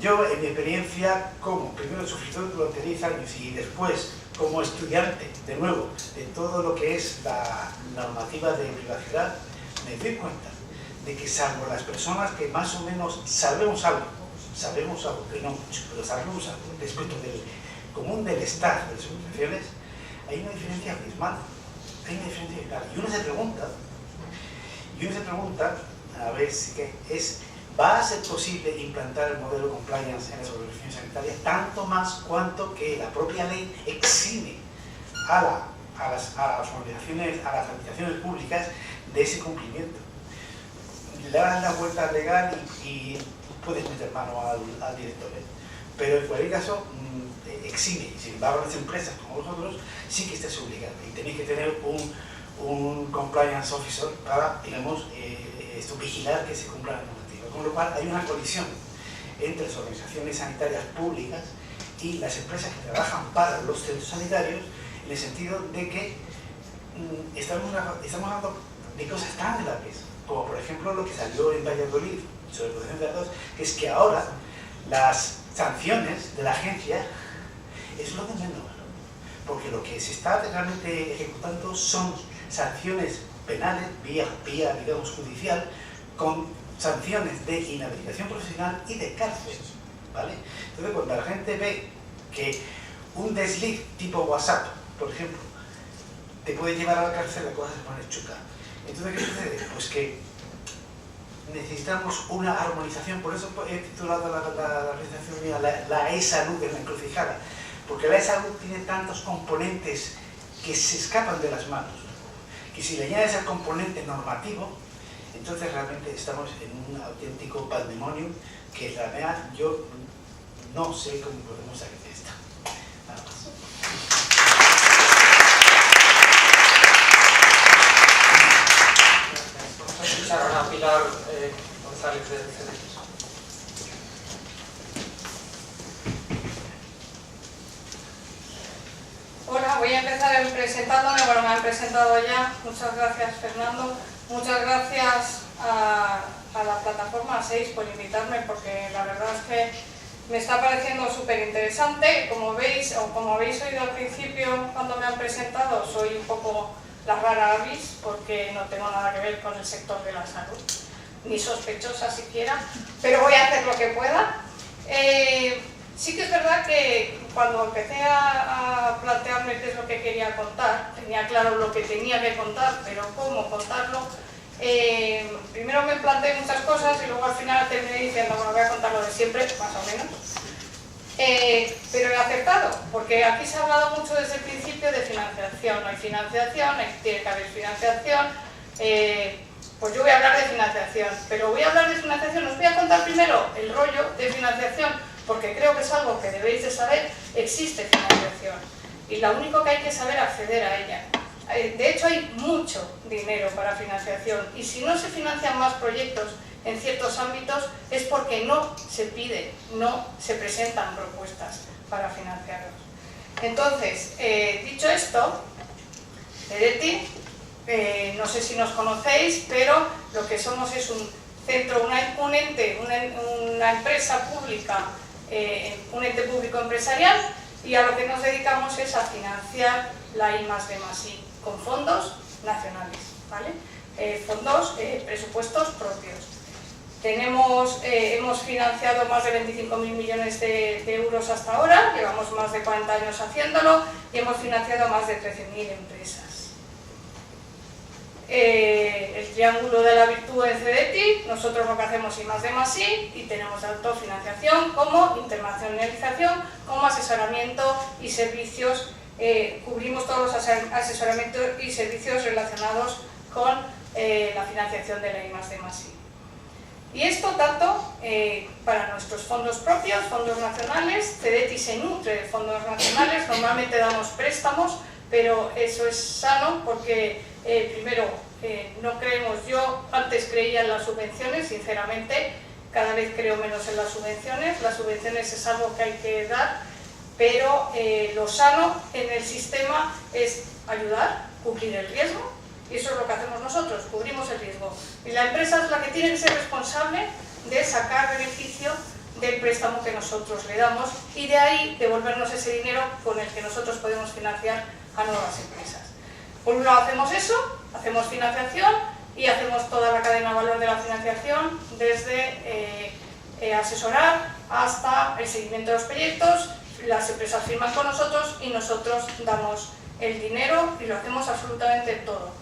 Yo, en mi experiencia, como primero suscriptor durante 10 años y después como estudiante, de nuevo, de todo lo que es la normativa de privacidad, me doy cuenta de que salvo las personas que más o menos sabemos algo, que no mucho, pero sabemos algo respecto del común del staff de las organizaciones, hay una diferencia abismal. Y uno se pregunta, a ver si ¿va a ser posible implantar el modelo compliance en las organizaciones sanitarias tanto más cuanto que la propia ley exime a las organizaciones, a las administraciones públicas de ese cumplimiento? Le dan la vuelta legal y puedes meter mano al director, pero en cualquier caso exime. Sin embargo, las empresas como vosotros sí que estáis obligados y tenéis que tener un compliance officer para, digamos, vigilar que se cumpla la normativa. Con lo cual hay una colisión entre las organizaciones sanitarias públicas y las empresas que trabajan para los centros sanitarios, en el sentido de que estamos hablando de cosas tan graves, como por ejemplo lo que salió en Valladolid sobre protección de datos, que es que ahora las sanciones de la agencia es lo de menos, porque lo que se está realmente ejecutando son sanciones penales vía digamos, judicial, con sanciones de inhabilitación profesional y de cárcel, ¿vale? Entonces, cuando la gente ve que un desliz tipo WhatsApp, por ejemplo, te puede llevar a la cárcel, la cosa se pone chuca. Entonces, ¿qué sucede? Pues que necesitamos una armonización. Por eso he titulado la organización mía la e-salud en la encrucijada, porque la e-salud tiene tantos componentes que se escapan de las manos, que si le añades el componente normativo, entonces realmente estamos en un auténtico pandemonio que la verdad yo no sé cómo podemos salir de esto. Nada más. Vamos a escuchar ahora a Pilar González del CDX. Hola, voy a empezar presentándome. Bueno, me han presentado ya. Muchas gracias, Fernando. Muchas gracias a la plataforma 6 por invitarme, porque la verdad es que me está pareciendo súper interesante. Como veis, o como habéis oído al principio cuando me han presentado, soy un poco la rara avis, porque no tengo nada que ver con el sector de la salud, ni sospechosa siquiera, pero voy a hacer lo que pueda. Sí que es verdad que cuando empecé a plantearme qué es lo que quería contar, tenía claro lo que tenía que contar, pero cómo contarlo, primero me planteé muchas cosas y luego al final terminé diciendo, bueno, voy a contar lo de siempre, más o menos. Pero he acertado, porque aquí se ha hablado mucho desde el principio de financiación. No hay financiación, tiene que haber financiación. Pues yo voy a hablar de financiación, pero voy a hablar de financiación. Os voy a contar primero el rollo de financiación, porque creo que es algo que debéis de saber. Existe financiación y lo único que hay que saber acceder a ella. De hecho, hay mucho dinero para financiación, y si no se financian más proyectos en ciertos ámbitos es porque no se pide, no se presentan propuestas para financiarlos. Entonces, dicho esto, CDT, no sé si nos conocéis, pero lo que somos es un centro, un ente, una empresa pública, un ente público empresarial, y a lo que nos dedicamos es a financiar la I+D+I con fondos nacionales, ¿vale? fondos, presupuestos propios. Hemos financiado más de 25.000 millones de euros hasta ahora, llevamos más de 40 años haciéndolo y hemos financiado a más de 13.000 empresas. El triángulo de la virtud en CDTI, nosotros lo que hacemos I+D+I y tenemos tanto financiación como internacionalización, como asesoramiento y servicios, cubrimos todos los asesoramientos y servicios relacionados con la financiación de la I+D+I. Y esto tanto para nuestros fondos propios, fondos nacionales. CDTI se nutre de fondos nacionales, normalmente damos préstamos, pero eso es sano porque primero no creemos, yo antes creía en las subvenciones, sinceramente, cada vez creo menos en las subvenciones es algo que hay que dar, pero lo sano en el sistema es ayudar, cubrir el riesgo. Y eso es lo que hacemos nosotros, cubrimos el riesgo. Y la empresa es la que tiene que ser responsable de sacar beneficio del préstamo que nosotros le damos y de ahí devolvernos ese dinero con el que nosotros podemos financiar a nuevas empresas. Por un lado hacemos eso, hacemos financiación y hacemos toda la cadena de valor de la financiación, desde asesorar hasta el seguimiento de los proyectos. Las empresas firman con nosotros y nosotros damos el dinero y lo hacemos absolutamente todo.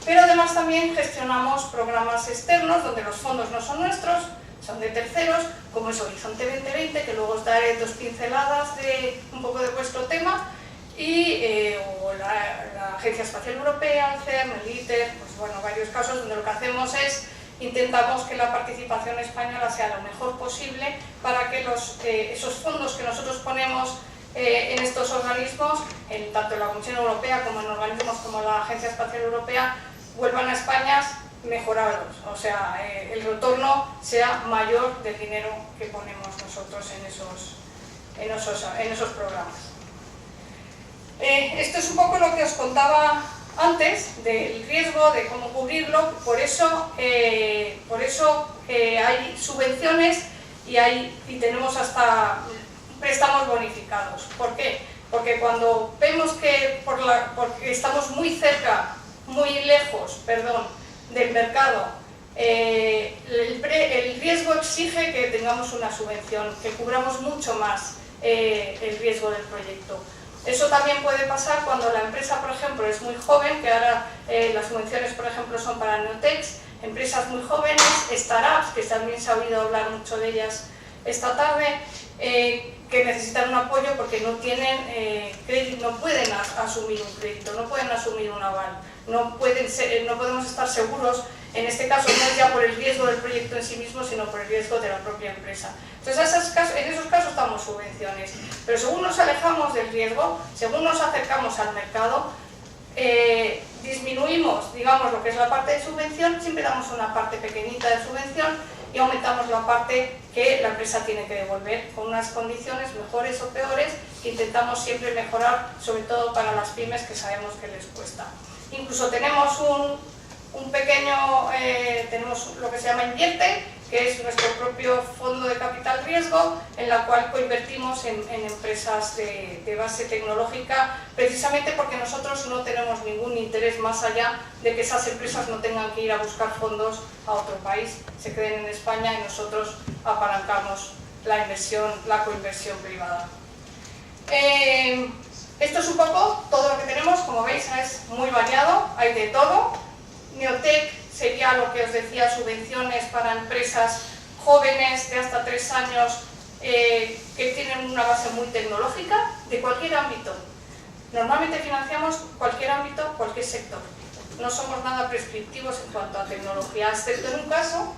Pero además también gestionamos programas externos donde los fondos no son nuestros, son de terceros, como es Horizonte 2020, que luego os daré 2 pinceladas de un poco de vuestro tema, y o la Agencia Espacial Europea, el CERN, el ITER, pues bueno, varios casos donde lo que hacemos es intentamos que la participación española sea lo mejor posible para que esos fondos que nosotros ponemos en estos organismos, tanto en la Comisión Europea como en organismos como la Agencia Espacial Europea, vuelvan a España mejorados, o sea, el retorno sea mayor del dinero que ponemos nosotros en esos programas. Esto es un poco lo que os contaba antes del riesgo, de cómo cubrirlo, por eso hay subvenciones y tenemos hasta préstamos bonificados. ¿Por qué? Porque cuando vemos que porque estamos muy cerca, muy lejos, del mercado, el riesgo exige que tengamos una subvención, que cubramos mucho más el riesgo del proyecto. Eso también puede pasar cuando la empresa, por ejemplo, es muy joven, que ahora las subvenciones, por ejemplo, son para neotechs, empresas muy jóvenes, startups, que también se ha oído hablar mucho de ellas esta tarde, que necesitan un apoyo porque no tienen crédito, no pueden asumir un crédito, no pueden asumir un aval, no podemos estar seguros. En este caso no es ya por el riesgo del proyecto en sí mismo, sino por el riesgo de la propia empresa. Entonces en esos casos damos subvenciones, pero según nos alejamos del riesgo, según nos acercamos al mercado, disminuimos, digamos, lo que es la parte de subvención, siempre damos una parte pequeñita de subvención y aumentamos la parte que la empresa tiene que devolver con unas condiciones mejores o peores que intentamos siempre mejorar, sobre todo para las pymes que sabemos que les cuesta. Incluso tenemos tenemos lo que se llama Invierte, que es nuestro propio fondo de capital riesgo, en la cual coinvertimos en empresas de base tecnológica, precisamente porque nosotros no tenemos ningún interés más allá de que esas empresas no tengan que ir a buscar fondos a otro país, se queden en España y nosotros apalancamos la coinversión privada. Esto es un poco todo lo que tenemos, como veis es muy variado, hay de todo. Neotech sería lo que os decía, subvenciones para empresas jóvenes de hasta 3 años que tienen una base muy tecnológica, de cualquier ámbito. Normalmente financiamos cualquier ámbito, cualquier sector. No somos nada prescriptivos en cuanto a tecnología, excepto en un caso,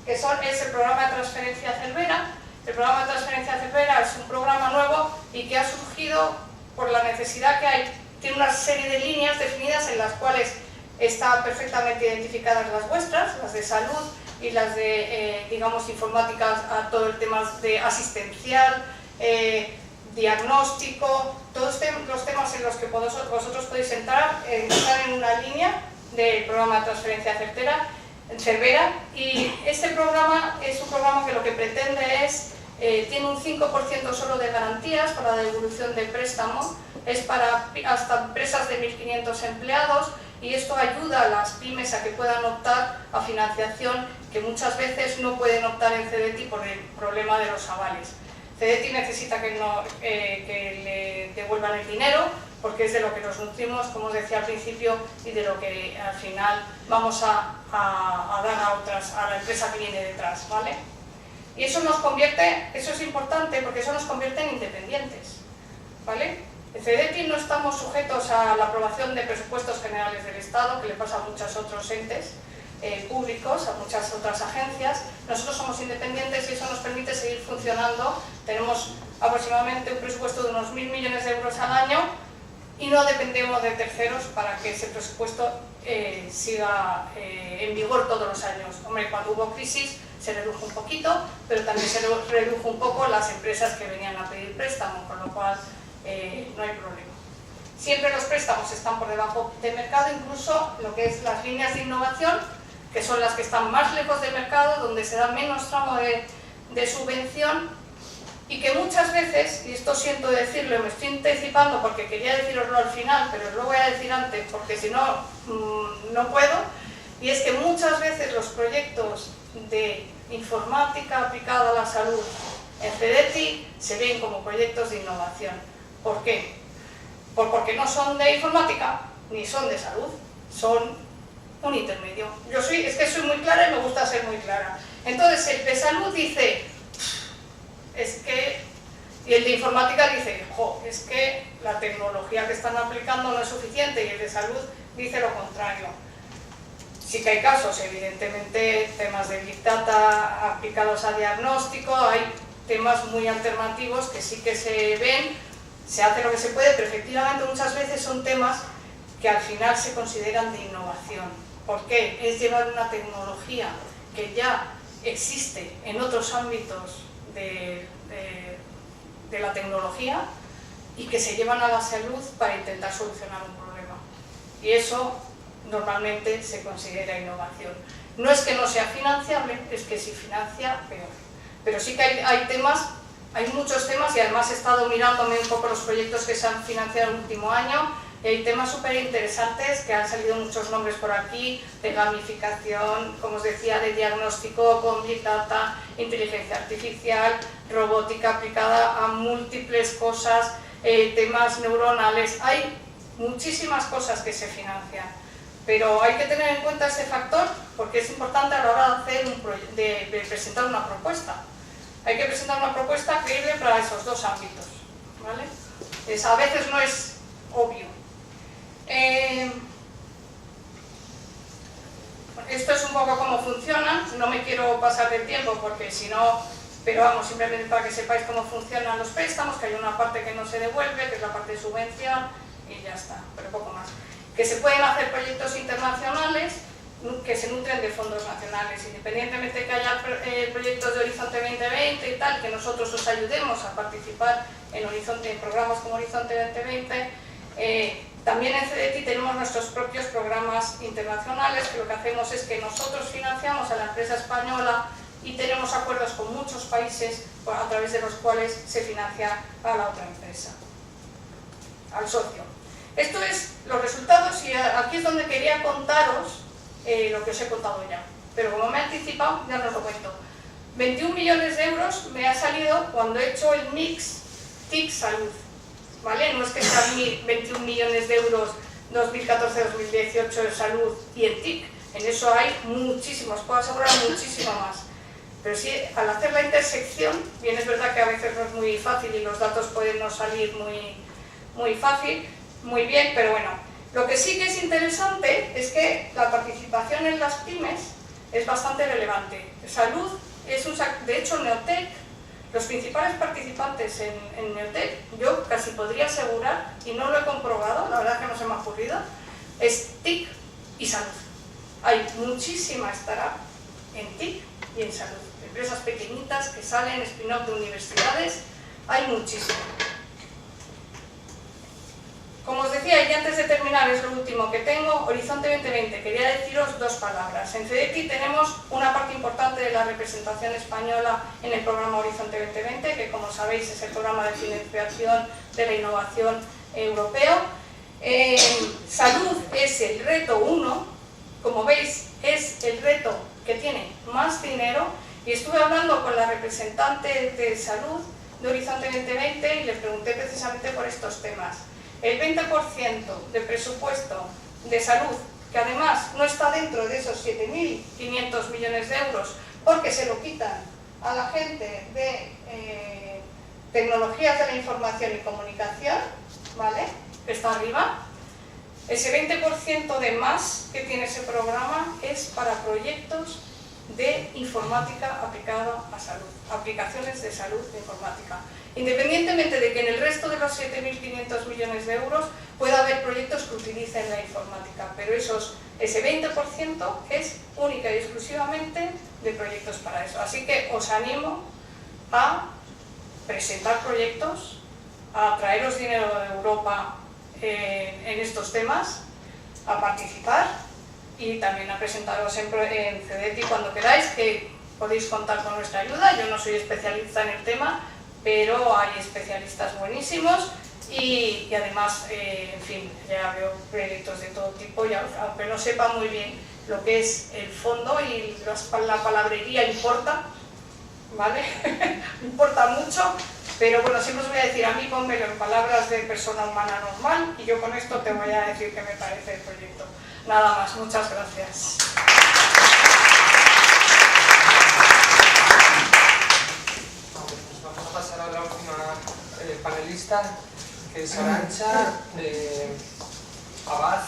que es el programa de transferencia Cervera. El programa de transferencia Cervera es un programa nuevo y que ha surgido por la necesidad que hay. Tiene una serie de líneas definidas en las cuales están perfectamente identificadas las vuestras, las de salud y las de, digamos, informáticas, a todo el tema de asistencial, diagnóstico, todos los temas en los que vosotros podéis entrar, están en una línea del programa de transferencia Cervera, y este programa es un programa que lo que pretende es, tiene un 5% solo de garantías para la devolución del préstamo, es para hasta empresas de 1.500 empleados y esto ayuda a las pymes a que puedan optar a financiación que muchas veces no pueden optar en CDTI por el problema de los avales. CDTI necesita que le devuelvan el dinero porque es de lo que nos nutrimos, como os decía al principio, y de lo que al final vamos a dar a la empresa que viene detrás, ¿vale? Y eso nos convierte, eso es importante porque eso nos convierte en independientes, ¿vale? En CDTI no estamos sujetos a la aprobación de presupuestos generales del Estado, que le pasa a muchos otros entes públicos, a muchas otras agencias. Nosotros somos independientes y eso nos permite seguir funcionando. Tenemos aproximadamente un presupuesto de unos 1.000 millones de euros al año y no dependemos de terceros para que ese presupuesto siga en vigor todos los años. Hombre, cuando hubo crisis se redujo un poquito, pero también se redujo un poco las empresas que venían a pedir préstamo, con lo cual no hay problema. Siempre los préstamos están por debajo de mercado, incluso lo que es las líneas de innovación, que son las que están más lejos del mercado, donde se da menos tramo de subvención, y que muchas veces, y esto siento decirlo, me estoy anticipando porque quería deciroslo al final, pero os lo voy a decir antes porque si no, no puedo, y es que muchas veces los proyectos de informática aplicada a la salud en CDTI se ven como proyectos de innovación. ¿Por qué? Pues porque no son de informática ni son de salud, son un intermedio. Es que soy muy clara y me gusta ser muy clara. Entonces el de salud dice, es que, y el de informática dice, jo, es que la tecnología que están aplicando no es suficiente, y el de salud dice lo contrario. Sí que hay casos, evidentemente, temas de Big Data aplicados a diagnóstico, hay temas muy alternativos que sí que se ven, se hace lo que se puede, pero efectivamente muchas veces son temas que al final se consideran de innovación. ¿Por qué? Es llevar una tecnología que ya existe en otros ámbitos de la tecnología y que se llevan a la salud para intentar solucionar un problema. Y eso normalmente se considera innovación. No es que no sea financiable, es que si financia, peor. Pero sí que hay temas, hay muchos temas, y además he estado mirándome un poco los proyectos que se han financiado el último año, y hay temas súper interesantes que han salido muchos nombres por aquí, de gamificación, como os decía, de diagnóstico con Big Data, inteligencia artificial, robótica aplicada a múltiples cosas, temas neuronales. Hay muchísimas cosas que se financian, pero hay que tener en cuenta este factor porque es importante a la hora de presentar una propuesta. Hay que presentar una propuesta creíble para esos dos ámbitos, ¿vale? A veces no es obvio. Esto es un poco cómo funcionan, no me quiero pasar del tiempo porque si no, pero vamos, simplemente para que sepáis cómo funcionan los préstamos, que hay una parte que no se devuelve, que es la parte de subvención, y ya está, pero poco más. Que se pueden hacer proyectos internacionales que se nutren de fondos nacionales, independientemente de que haya proyectos de Horizonte 2020 y tal, que nosotros os ayudemos a participar en programas como Horizonte 2020. También en CDTI tenemos nuestros propios programas internacionales, que lo que hacemos es que nosotros financiamos a la empresa española y tenemos acuerdos con muchos países a través de los cuales se financia a la otra empresa, al socio. Esto es los resultados y aquí es donde quería contaros lo que os he contado ya, pero como me he anticipado ya no os lo cuento. 21 millones de euros me ha salido cuando he hecho el mix TIC Salud, ¿vale? No es que sean 21 millones de euros 2014-2018 de salud y en TIC, en eso hay muchísimos, puedo asegurar muchísimo más. Pero sí, al hacer la intersección, bien es verdad que a veces no es muy fácil y los datos pueden no salir muy fácil, muy bien, pero bueno. Lo que sí que es interesante es que la participación en las pymes es bastante relevante. Salud es de hecho Neotec, los principales participantes en Neotec, yo casi podría asegurar, y no lo he comprobado, la verdad que no se me ha ocurrido, es TIC y salud. Hay muchísima startup en TIC y en salud. Empresas pequeñitas que salen, spin-off de universidades, hay muchísimo. Como os decía, y antes de terminar, es lo último que tengo, Horizonte 2020, quería deciros dos palabras. En CDTI tenemos una parte importante de la representación española en el programa Horizonte 2020, que como sabéis es el programa de financiación de la innovación europeo. Salud es el reto 1, como veis es el reto que tiene más dinero, y estuve hablando con la representante de salud de Horizonte 2020 y le pregunté precisamente por estos temas. El 20% del presupuesto de salud, que además no está dentro de esos 7.500 millones de euros, porque se lo quitan a la gente de tecnologías de la información y comunicación, ¿vale?, que está arriba. Ese 20% de más que tiene ese programa es para proyectos de informática aplicada a salud, aplicaciones de salud de informática. Independientemente de que en el resto de los 7.500 millones de euros pueda haber proyectos que utilicen la informática, pero ese 20% es única y exclusivamente de proyectos para eso. Así que os animo a presentar proyectos, a traeros dinero de Europa en estos temas, a participar y también a presentaros en CEDETI cuando queráis, que podéis contar con nuestra ayuda. Yo no soy especialista en el tema, pero hay especialistas buenísimos y además, en fin, ya veo proyectos de todo tipo, y aunque no sepa muy bien lo que es el fondo y la palabrería importa, ¿vale? Importa mucho, pero bueno, siempre os voy a decir, a mí pónmelo en palabras de persona humana normal y yo con esto te voy a decir qué me parece el proyecto. Nada más, muchas gracias. Vamos a pasar a la última panelista, que es Arantxa Abad.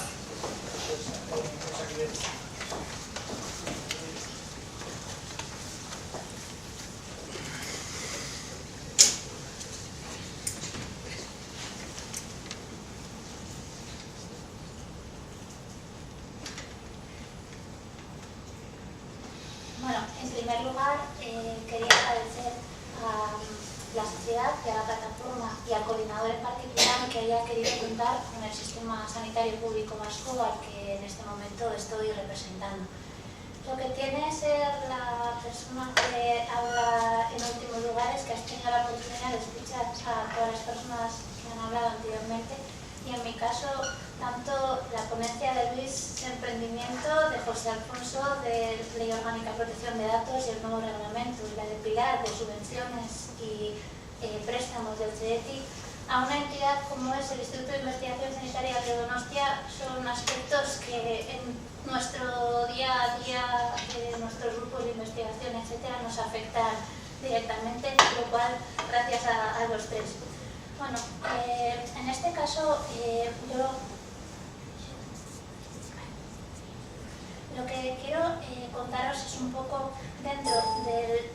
Bueno, en primer lugar, quería agradecer a la sociedad y a la plataforma y al coordinador en particular que haya querido contar con el sistema sanitario público vasco al que en este momento estoy representando. Lo que tiene ser la persona que habla en último lugar es que has tenido la oportunidad de escuchar a todas las personas que han hablado anteriormente, y en mi caso, tanto la ponencia de Luis de Emprendimiento, de José Alfonso, de Ley Orgánica de Protección de Datos y el nuevo reglamento, y la de Pilar, de subvenciones y préstamos del CEDETI, a una entidad como es el Instituto de Investigación Sanitaria de Donostia, son aspectos que en nuestro día a día, de nuestros grupos de investigación, etcétera, nos afectan directamente, lo cual, gracias a los tres. Bueno, en este caso, yo lo que quiero contaros es un poco dentro de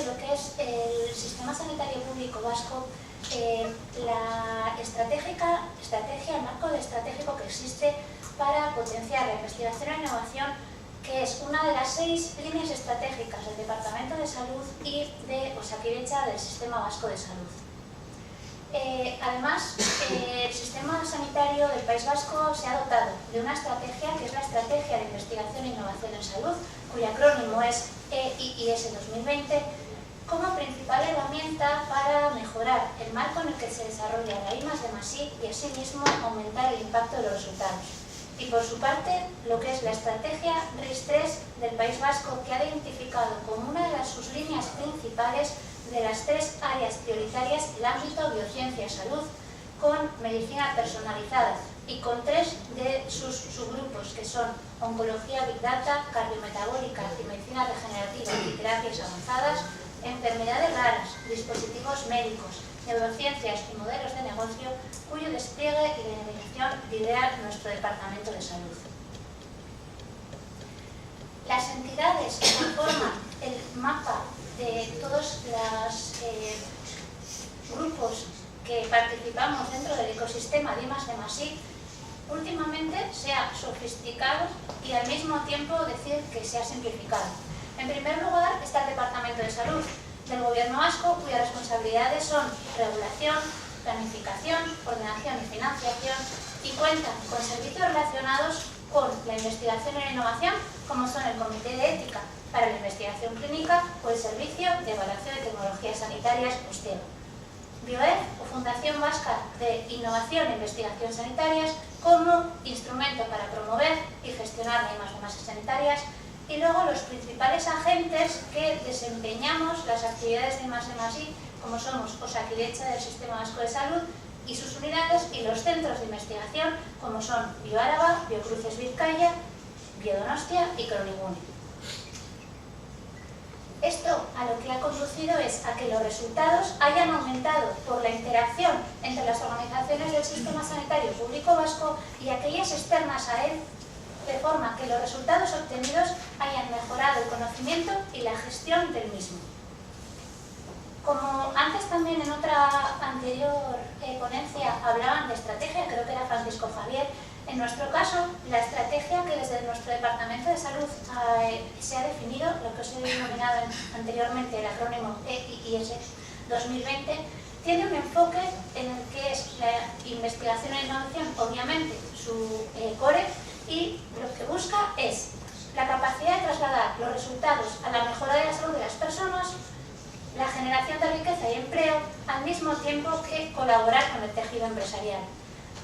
lo que es el sistema sanitario público vasco, la estrategia, el marco estratégico que existe para potenciar la investigación e innovación, que es una de las 6 líneas estratégicas del Departamento de Salud y de Osakidetza, del Sistema Vasco de Salud. Además, el sistema sanitario del País Vasco se ha dotado de una estrategia que es la Estrategia de Investigación e Innovación en Salud, cuyo acrónimo es EIIS 2020, como principal herramienta para mejorar el marco en el que se desarrolla la I+D+I y asimismo aumentar el impacto de los resultados. Y por su parte, lo que es la estrategia RIS3 del País Vasco, que ha identificado como una de sus líneas principales de las 3 áreas prioritarias el ámbito biociencia-salud, con medicina personalizada y con 3 de sus subgrupos, que son oncología, big data, cardiometabólica y medicina regenerativa y terapias avanzadas, enfermedades raras, dispositivos médicos, neurociencias y modelos de negocio, cuyo despliegue y denominación lidera nuestro Departamento de Salud. Las entidades que conforman el mapa de todos los grupos que participamos dentro del ecosistema de I+D+I, últimamente se ha sofisticado y al mismo tiempo decir que se ha simplificado. En primer lugar está el Departamento de Salud del Gobierno vasco, cuyas responsabilidades son regulación, planificación, ordenación y financiación, y cuentan con servicios relacionados con la investigación y la innovación, como son el Comité de Ética para la Investigación Clínica o el Servicio de Evaluación de Tecnologías Sanitarias, OSTEO. BioEF o Fundación Vasca de Innovación e Investigación Sanitarias como instrumento para promover y gestionar las I+D+ sanitarias, y luego los principales agentes que desempeñamos las actividades de I+D+I, como somos Osakidetza del Sistema Vasco de Salud y sus unidades, y los centros de investigación como son BioAraba, Biocruces Vizcaya, Biodonostia y Cronigune. Esto a lo que ha conducido es a que los resultados hayan aumentado por la interacción entre las organizaciones del sistema sanitario público vasco y aquellas externas a él, de forma que los resultados obtenidos hayan mejorado el conocimiento y la gestión del mismo. Como antes también en otra anterior ponencia hablaban de estrategia, creo que era Francisco Javier, en nuestro caso, la estrategia que desde nuestro Departamento de Salud se ha definido, lo que os he denominado anteriormente el acrónimo EIS 2020, tiene un enfoque en el que es la investigación e innovación, obviamente, su core, y lo que busca es la capacidad de trasladar los resultados a la mejora de la salud de las personas, la generación de riqueza y empleo, al mismo tiempo que colaborar con el tejido empresarial.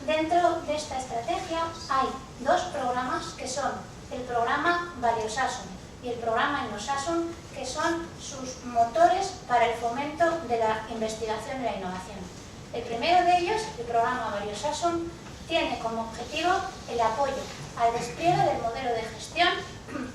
Dentro de esta estrategia hay dos programas que son el programa Valiosasun y el programa Innosasun, que son sus motores para el fomento de la investigación y la innovación. El primero de ellos, el programa Valiosasun, tiene como objetivo el apoyo al despliegue del modelo de gestión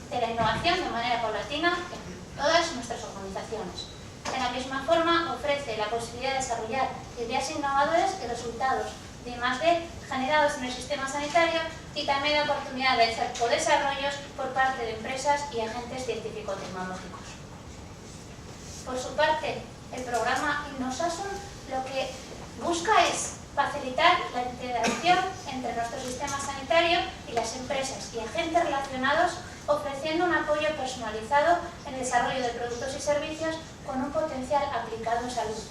de la innovación de manera paulatina en todas nuestras organizaciones. De la misma forma, ofrece la posibilidad de desarrollar ideas innovadoras y resultados de I+D generados en el sistema sanitario, y también la oportunidad de hacer co-desarrollos por parte de empresas y agentes científico-tecnológicos. Por su parte, el programa Innosasun lo que busca es facilitar la integración entre nuestro sistema sanitario y las empresas y agentes relacionados, ofreciendo un apoyo personalizado en el desarrollo de productos y servicios con un potencial aplicado en salud.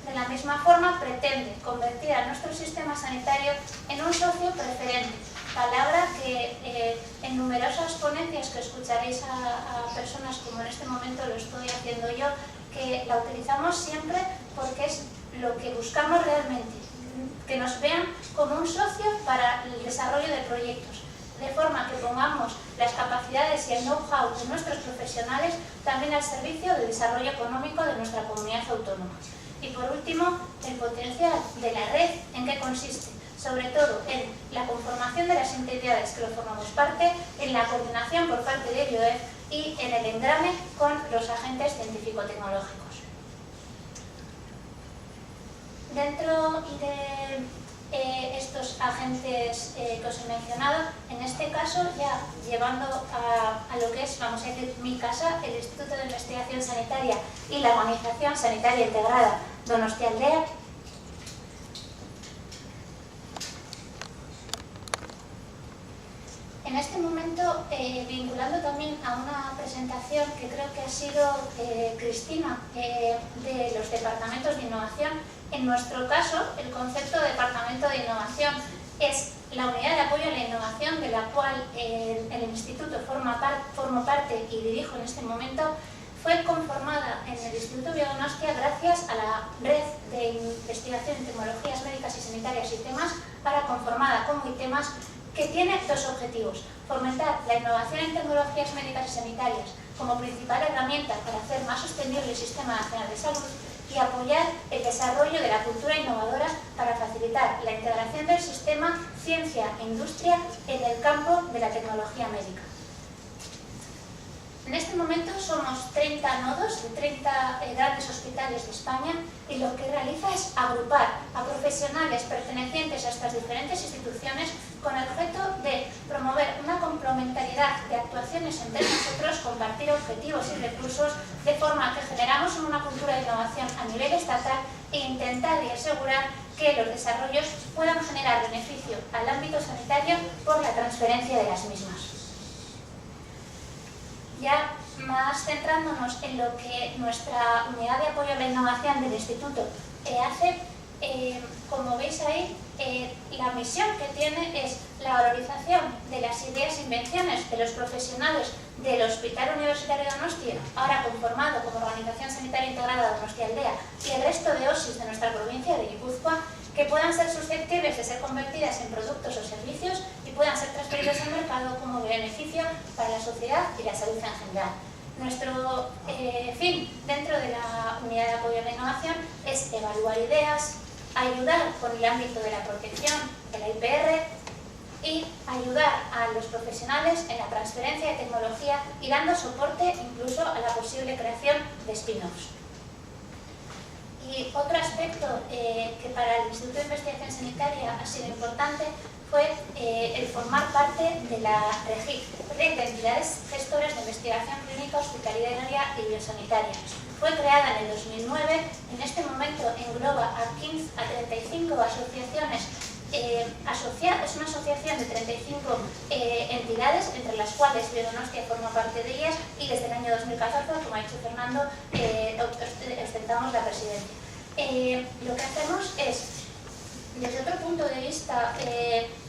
De la misma forma, pretende convertir a nuestro sistema sanitario en un socio preferente, palabra que en numerosas ponencias que escucharéis a personas como en este momento lo estoy haciendo yo, que la utilizamos siempre porque es lo que buscamos realmente, que nos vean como un socio para el desarrollo de proyectos, de forma que pongamos las capacidades y el know-how de nuestros profesionales también al servicio del desarrollo económico de nuestra comunidad autónoma. Y por último, el potencial de la red, ¿en qué consiste? Sobre todo en la conformación de las entidades que lo formamos parte, en la coordinación por parte de BioEF y en el engrane con los agentes científico-tecnológicos. Dentro de estos agentes que os he mencionado, en este caso ya llevando a lo que es, vamos a decir, mi casa, el Instituto de Investigación Sanitaria y la Organización Sanitaria Integrada Donostialdea. En este momento, vinculando también a una presentación que creo que ha sido Cristina, de los departamentos de innovación, en nuestro caso, el concepto de departamento de innovación es la unidad de apoyo a la innovación de la cual el Instituto formo parte y dirijo en este momento. Fue conformada en el Instituto Biodonostia gracias a la red de investigación en tecnologías médicas y sanitarias y temas, conformada como ITEMAS, que tiene dos objetivos: fomentar la innovación en tecnologías médicas y sanitarias como principal herramienta para hacer más sostenible el Sistema Nacional de Salud, y apoyar el desarrollo de la cultura innovadora para facilitar la integración del sistema ciencia e industria en el campo de la tecnología médica. En este momento somos 30 nodos de 30 grandes hospitales de España, y lo que realiza es agrupar a profesionales pertenecientes a estas diferentes instituciones con el objeto de promover una complementariedad de actuaciones entre nosotros, compartir objetivos y recursos, de forma que generamos una cultura de innovación a nivel estatal e intentar y asegurar que los desarrollos puedan generar beneficio al ámbito sanitario por la transferencia de las mismas. Ya más centrándonos en lo que nuestra unidad de apoyo a la innovación del Instituto hace, como veis ahí, la misión que tiene es la valorización de las ideas e invenciones de los profesionales del Hospital Universitario de Donostia, ahora conformado como Organización Sanitaria Integrada Donostialdea, y el resto de OSIs de nuestra provincia de Guipúzcoa, que puedan ser susceptibles de ser convertidas en productos o servicios y puedan ser transferidos al mercado como beneficio para la sociedad y la salud en general. Nuestro fin dentro de la unidad de apoyo a la innovación es evaluar ideas, ayudar con el ámbito de la protección de la IPR y ayudar a los profesionales en la transferencia de tecnología y dando soporte incluso a la posible creación de spin-offs. Y otro aspecto que para el Instituto de Investigación Sanitaria ha sido importante fue el formar parte de la REGIC, Red de Entidades Gestoras de Investigación Clínica, Hospitalaria y Biosanitaria. Fue creada en el 2009, en este momento engloba a 35 asociaciones, es una asociación de 35 entidades, entre las cuales Biodonostia forma parte de ellas, y desde el año 2014, como ha dicho Fernando, ostentamos la presidencia. Lo que hacemos es, desde otro punto de vista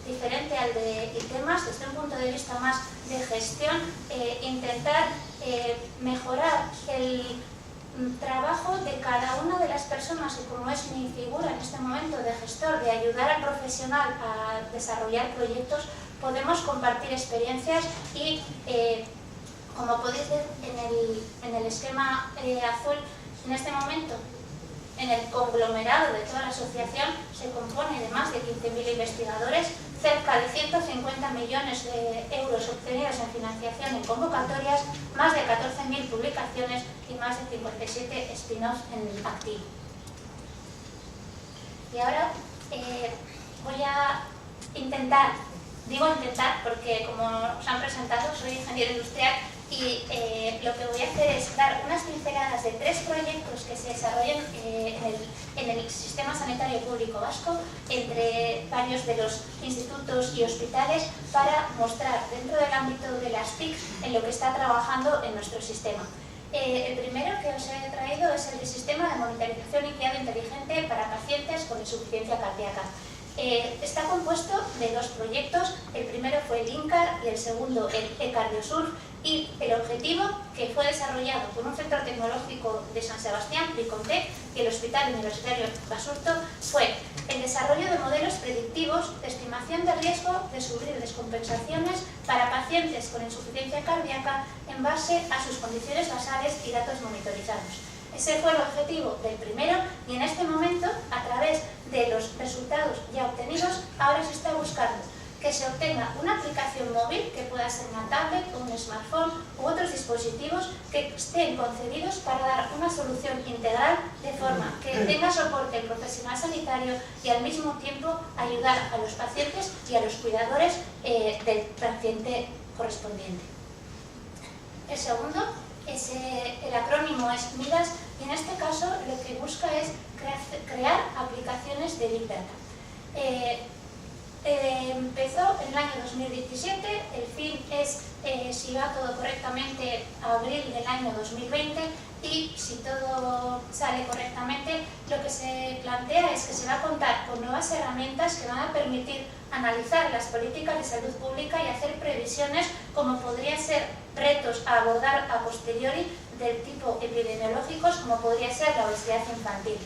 diferente al de ITEMAS, desde un punto de vista más de gestión, intentar mejorar el trabajo de cada una de las personas, y como es mi figura en este momento de gestor, de ayudar al profesional a desarrollar proyectos, podemos compartir experiencias y, como podéis ver en el esquema azul, en este momento, en el conglomerado de toda la asociación se compone de más de 15.000 investigadores, cerca de 150 millones de euros obtenidos en financiación en convocatorias, más de 14.000 publicaciones y más de 57 spin-offs en activo. Y ahora voy a intentar, digo intentar porque como os han presentado soy ingeniero industrial, y lo que voy a hacer es dar unas pinceladas de 3 proyectos que se desarrollan en el sistema sanitario público vasco entre varios de los institutos y hospitales para mostrar dentro del ámbito de las TIC en lo que está trabajando en nuestro sistema. El primero que os he traído es el sistema de monitorización y guiado inteligente para pacientes con insuficiencia cardíaca. Está compuesto de 2 proyectos, el primero fue el INCAR y el segundo el eCardioSurf, y el objetivo, que fue desarrollado por un centro tecnológico de San Sebastián, Bricontec, y el Hospital Universitario Basurto, fue el desarrollo de modelos predictivos de estimación de riesgo de sufrir descompensaciones para pacientes con insuficiencia cardíaca en base a sus condiciones basales y datos monitorizados. Ese fue el objetivo del primero, y en este momento, a través de los resultados ya obtenidos, ahora se está buscando que se obtenga una aplicación móvil, que pueda ser una tablet o un smartphone u otros dispositivos que estén concebidos para dar una solución integral de forma que tenga soporte el profesional sanitario y al mismo tiempo ayudar a los pacientes y a los cuidadores del paciente correspondiente. El segundo, el acrónimo es MIDAS, y en este caso lo que busca es crear aplicaciones de Big Data. Empezó en el año 2017, el fin es, si va todo correctamente, abril del año 2020, y si todo sale correctamente, lo que se plantea es que se va a contar con nuevas herramientas que van a permitir analizar las políticas de salud pública y hacer previsiones como podrían ser retos a abordar a posteriori del tipo epidemiológicos, como podría ser la obesidad infantil.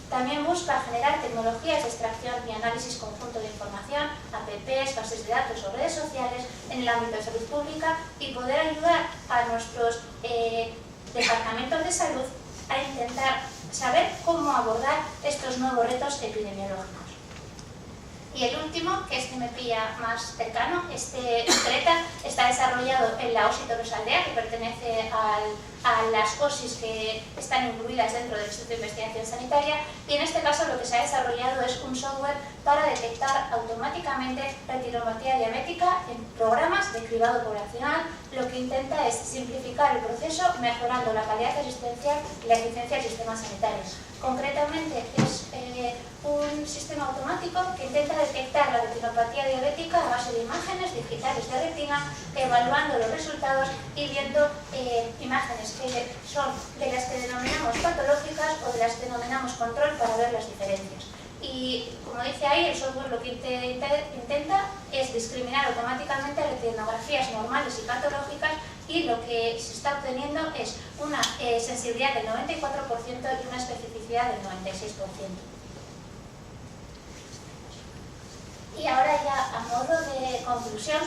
También busca generar tecnologías de extracción y análisis conjunto de información, apps, bases de datos o redes sociales en el ámbito de salud pública, y poder ayudar a nuestros departamentos de salud a intentar saber cómo abordar estos nuevos retos epidemiológicos. Y el último, que me pilla más cercano, CRETA, está desarrollado en la OSI Tolosaldea, que pertenece a las OSIs que están incluidas dentro del Instituto de Investigación Sanitaria, y en este caso lo que se ha desarrollado es un software para detectar automáticamente retinopatía diabética en programas de cribado poblacional. Lo que intenta es simplificar el proceso, mejorando la calidad asistencial y la eficiencia del sistema sanitario. Concretamente es un sistema automático que intenta detectar la retinopatía diabética a base de imágenes digitales de retina, evaluando los resultados y viendo imágenes que son de las que denominamos patológicas o de las que denominamos control para ver las diferencias. Y como dice ahí, el software lo que intenta es discriminar automáticamente las etnografías normales y patológicas, y lo que se está obteniendo es una sensibilidad del 94% y una especificidad del 96%. Y ahora ya a modo de conclusión,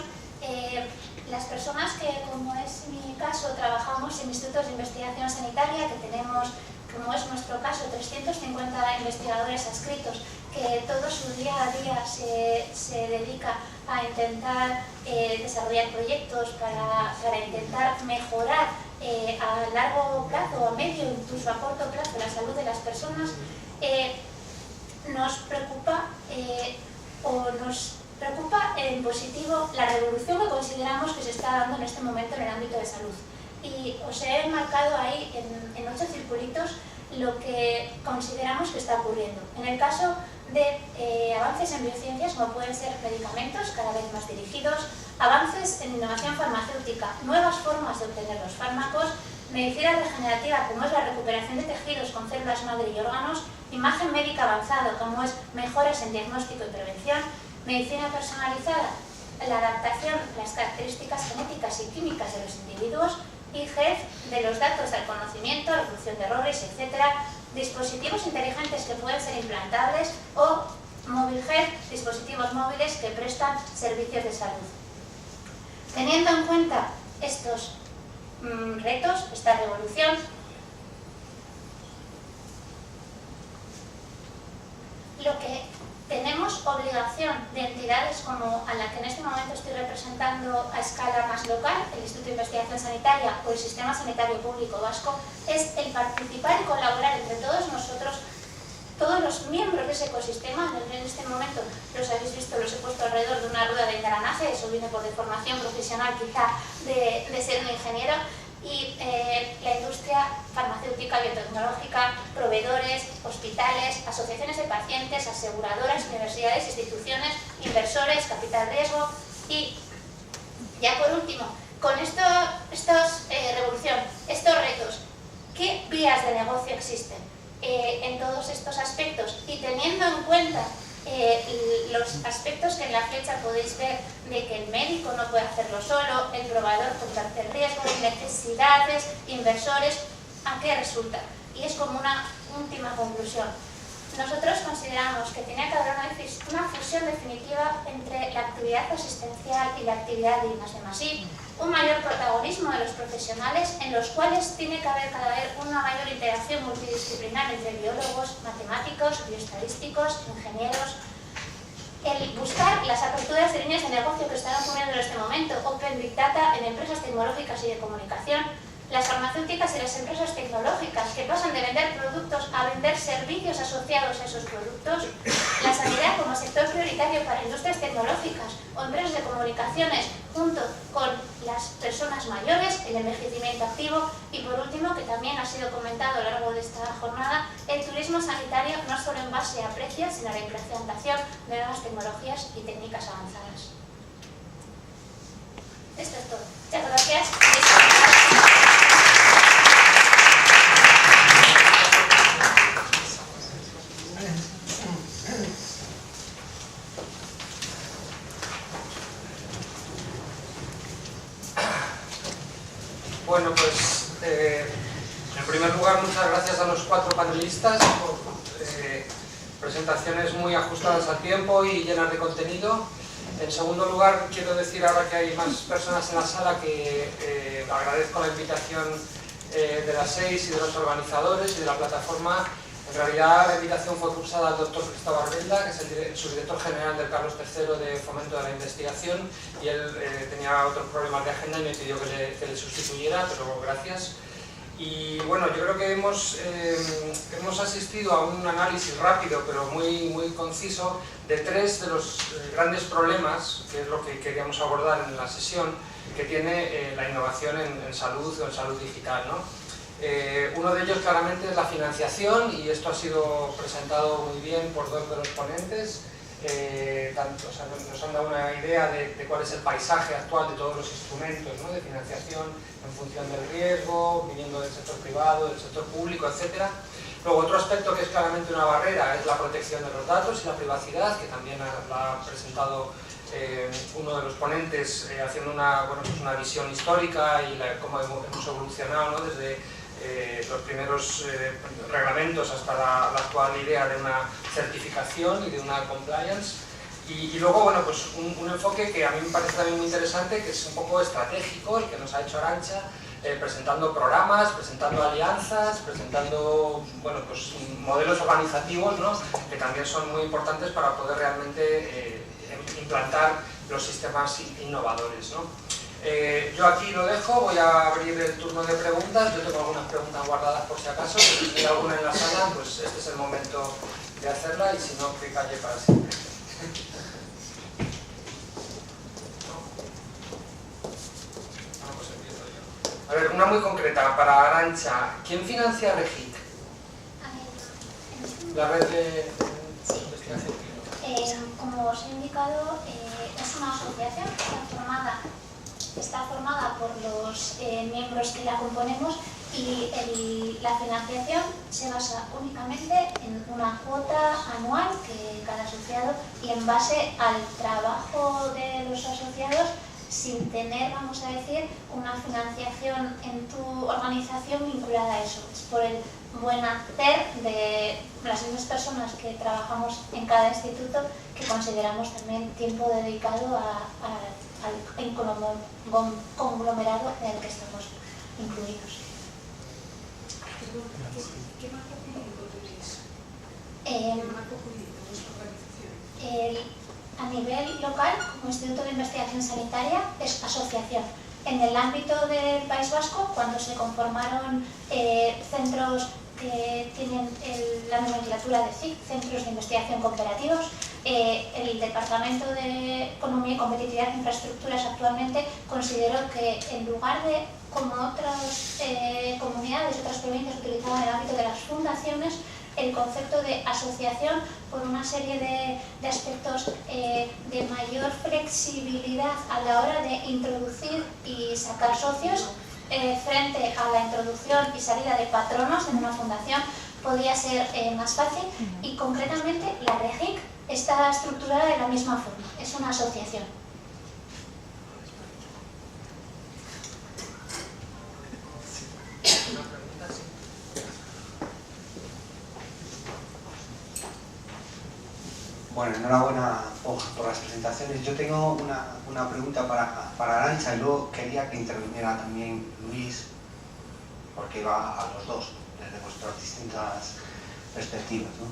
las personas que, como es mi caso, trabajamos en institutos de investigación sanitaria, que tenemos, como es nuestro caso, 350 investigadores adscritos, que todo su día a día se dedica a intentar desarrollar proyectos para intentar mejorar a largo plazo, a medio, incluso a corto plazo, la salud de las personas, nos preocupa en positivo la revolución que consideramos que se está dando en este momento en el ámbito de salud. Y os he marcado ahí en 8 circulitos lo que consideramos que está ocurriendo. En el caso de avances en biociencias, como pueden ser medicamentos cada vez más dirigidos, avances en innovación farmacéutica, nuevas formas de obtener los fármacos, medicina regenerativa, como es la recuperación de tejidos con células madre y órganos, imagen médica avanzada, como es mejoras en diagnóstico y prevención, medicina personalizada, la adaptación, las características genéticas y químicas de los individuos, y health, de los datos al conocimiento, reducción de errores, etc., dispositivos inteligentes que pueden ser implantables, o mobile health, dispositivos móviles que prestan servicios de salud. Teniendo en cuenta estos retos, esta revolución, lo que tenemos obligación de entidades como a la que en este momento estoy representando a escala más local, el Instituto de Investigación Sanitaria o el Sistema Sanitario Público Vasco, es el participar y colaborar entre todos nosotros, todos los miembros de ese ecosistema. En este momento, los habéis visto, los he puesto alrededor de una rueda de engranaje, eso viene por deformación profesional quizá de ser un ingeniero, y la industria farmacéutica, biotecnológica, proveedores, hospitales, asociaciones de pacientes, aseguradoras, universidades, instituciones, inversores, capital riesgo. Y ya por último, con revolución, estos retos, ¿qué vías de negocio existen en todos estos aspectos? Y teniendo en cuenta los aspectos que en la flecha podéis ver, de que el médico no puede hacerlo solo, el probador comparte el riesgo, necesidades, inversores, ¿a qué resulta? Y es como una última conclusión. Nosotros consideramos que tiene que haber una fusión definitiva entre la actividad asistencial y la actividad de I+D+I, un mayor protagonismo de los profesionales, en los cuales tiene que haber cada vez una mayor interacción multidisciplinar entre biólogos, matemáticos, bioestadísticos, ingenieros, el buscar las aperturas de líneas de negocio que están ocurriendo en este momento, Open Big Data en empresas tecnológicas y de comunicación, las farmacéuticas y las empresas tecnológicas que pasan de vender productos a vender servicios asociados a esos productos, la sanidad como sector prioritario para industrias tecnológicas o empresas de comunicaciones, junto con las personas mayores, el envejecimiento activo, y por último, que también ha sido comentado a lo largo de esta jornada, el turismo sanitario, no solo en base a precios, sino a la implantación de nuevas tecnologías y técnicas avanzadas. Esto es todo. Muchas gracias. Bueno, pues en primer lugar, muchas gracias a los 4 panelistas por presentaciones muy ajustadas al tiempo y llenas de contenido. En segundo lugar, quiero decir ahora que hay más personas en la sala que agradezco la invitación de las 6 y de los organizadores y de la plataforma. En realidad la invitación fue cursada al doctor Cristóbal Belda, que es el subdirector general del Carlos III de Fomento de la Investigación, y él tenía otros problemas de agenda y me pidió que le sustituyera, pero gracias. Y bueno, yo creo que hemos asistido a un análisis rápido pero muy conciso de 3 de los grandes problemas, que es lo que queríamos abordar en la sesión, que tiene la innovación en salud o en salud digital, ¿no? Uno de ellos claramente es la financiación, y esto ha sido presentado muy bien por 2 de los ponentes. Nos han dado una idea de cuál es el paisaje actual de todos los instrumentos, ¿no?, de financiación en función del riesgo, viniendo del sector privado, del sector público, etc. Luego, otro aspecto que es claramente una barrera es la protección de los datos y la privacidad, que también la ha presentado uno de los ponentes haciendo una visión histórica y cómo hemos evolucionado, ¿no? Desde los primeros reglamentos hasta la actual idea de una certificación y de una compliance. Y luego, bueno, pues un enfoque que a mí me parece también muy interesante, que es un poco estratégico, el que nos ha hecho Arantxa, presentando programas, presentando alianzas, presentando, bueno, pues modelos organizativos, ¿no? Que también son muy importantes para poder realmente implantar los sistemas innovadores, ¿no? Yo aquí lo dejo, voy a abrir el turno de preguntas. Yo tengo algunas preguntas guardadas por si acaso, si hay alguna en la sala, pues este es el momento de hacerla, y si no, que calle para siempre. A ver, una muy concreta para Arantxa. ¿Quién financia REGIC? La red de investigación. Como os he indicado, es una asociación que está formada por los miembros que la componemos, y la financiación se basa únicamente en una cuota anual que cada asociado, y en base al trabajo de los asociados, sin tener, vamos a decir, una financiación en tu organización vinculada a eso. Es por el buen hacer de las mismas personas que trabajamos en cada instituto, que consideramos también tiempo dedicado al conglomerado en el que estamos incluidos. ¿Qué marco jurídico tenéis? ¿Qué marco jurídico de vuestra organización? A nivel local, como Instituto de Investigación Sanitaria, es asociación. En el ámbito del País Vasco, cuando se conformaron centros que tienen la nomenclatura de CIC, Centros de Investigación Cooperativos, el Departamento de Economía y Competitividad e Infraestructuras actualmente consideró que, en lugar de, como otras comunidades, otras provincias utilizaban en el ámbito de las fundaciones, el concepto de asociación, por una serie de aspectos de mayor flexibilidad a la hora de introducir y sacar socios, frente a la introducción y salida de patronos en una fundación, podía ser más fácil, y concretamente la REGIC está estructurada de la misma forma, es una asociación. Bueno, enhorabuena por las presentaciones. Yo tengo una pregunta para Arantxa, y luego quería que interviniera también Luis, porque va a los dos, desde vuestras distintas perspectivas, ¿no?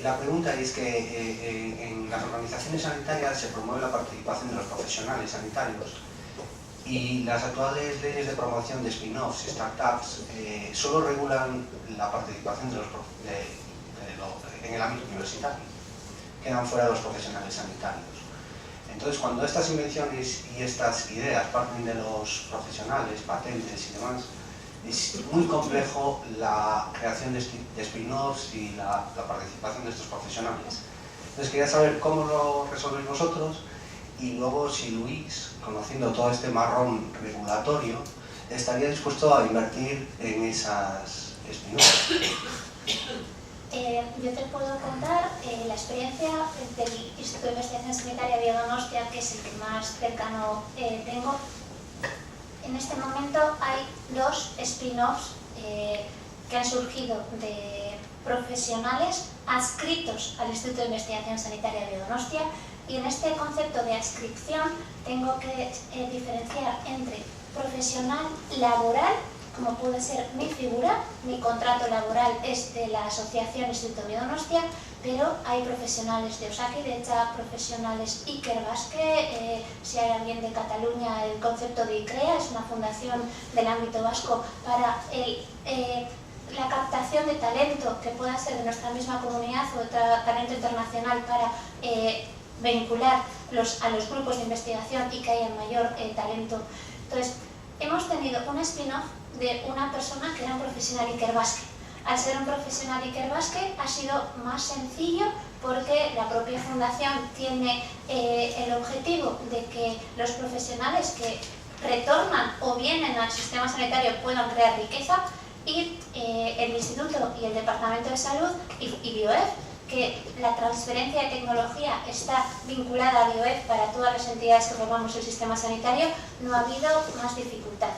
La pregunta es que en las organizaciones sanitarias se promueve la participación de los profesionales sanitarios, y las actuales leyes de promoción de spin-offs y startups solo regulan la participación en el ámbito universitario. Quedan fuera los profesionales sanitarios. Entonces, cuando estas invenciones y estas ideas parten de los profesionales, patentes y demás, es muy complejo la creación de spin-offs y la participación de estos profesionales. Entonces, quería saber cómo lo resolvéis vosotros, y luego si Luis, conociendo todo este marrón regulatorio, estaría dispuesto a invertir en esas spin-offs. Yo te puedo contar la experiencia del Instituto de Investigación Sanitaria de Donostia, que es el que más cercano tengo. En este momento hay 2 spin-offs que han surgido de profesionales adscritos al Instituto de Investigación Sanitaria de Donostia, y en este concepto de adscripción tengo que diferenciar entre profesional laboral, como puede ser mi figura, mi contrato laboral es de la Asociación Instituto de Donostia, pero hay profesionales de Osakidetza, profesionales Ikerbasque, si hay alguien de Cataluña, el concepto de ICREA, es una fundación del ámbito vasco para la captación de talento que pueda ser de nuestra misma comunidad o de talento internacional, para vincular a los grupos de investigación y que haya mayor talento. Entonces, hemos tenido un spin-off de una persona que era un profesional Ikerbasque. Al ser un profesional Ikerbasque ha sido más sencillo, porque la propia fundación tiene el objetivo de que los profesionales que retornan o vienen al sistema sanitario puedan crear riqueza. y el Instituto y el Departamento de Salud y BioEF, que la transferencia de tecnología está vinculada a BioEF para todas las entidades que formamos el sistema sanitario, no ha habido más dificultad.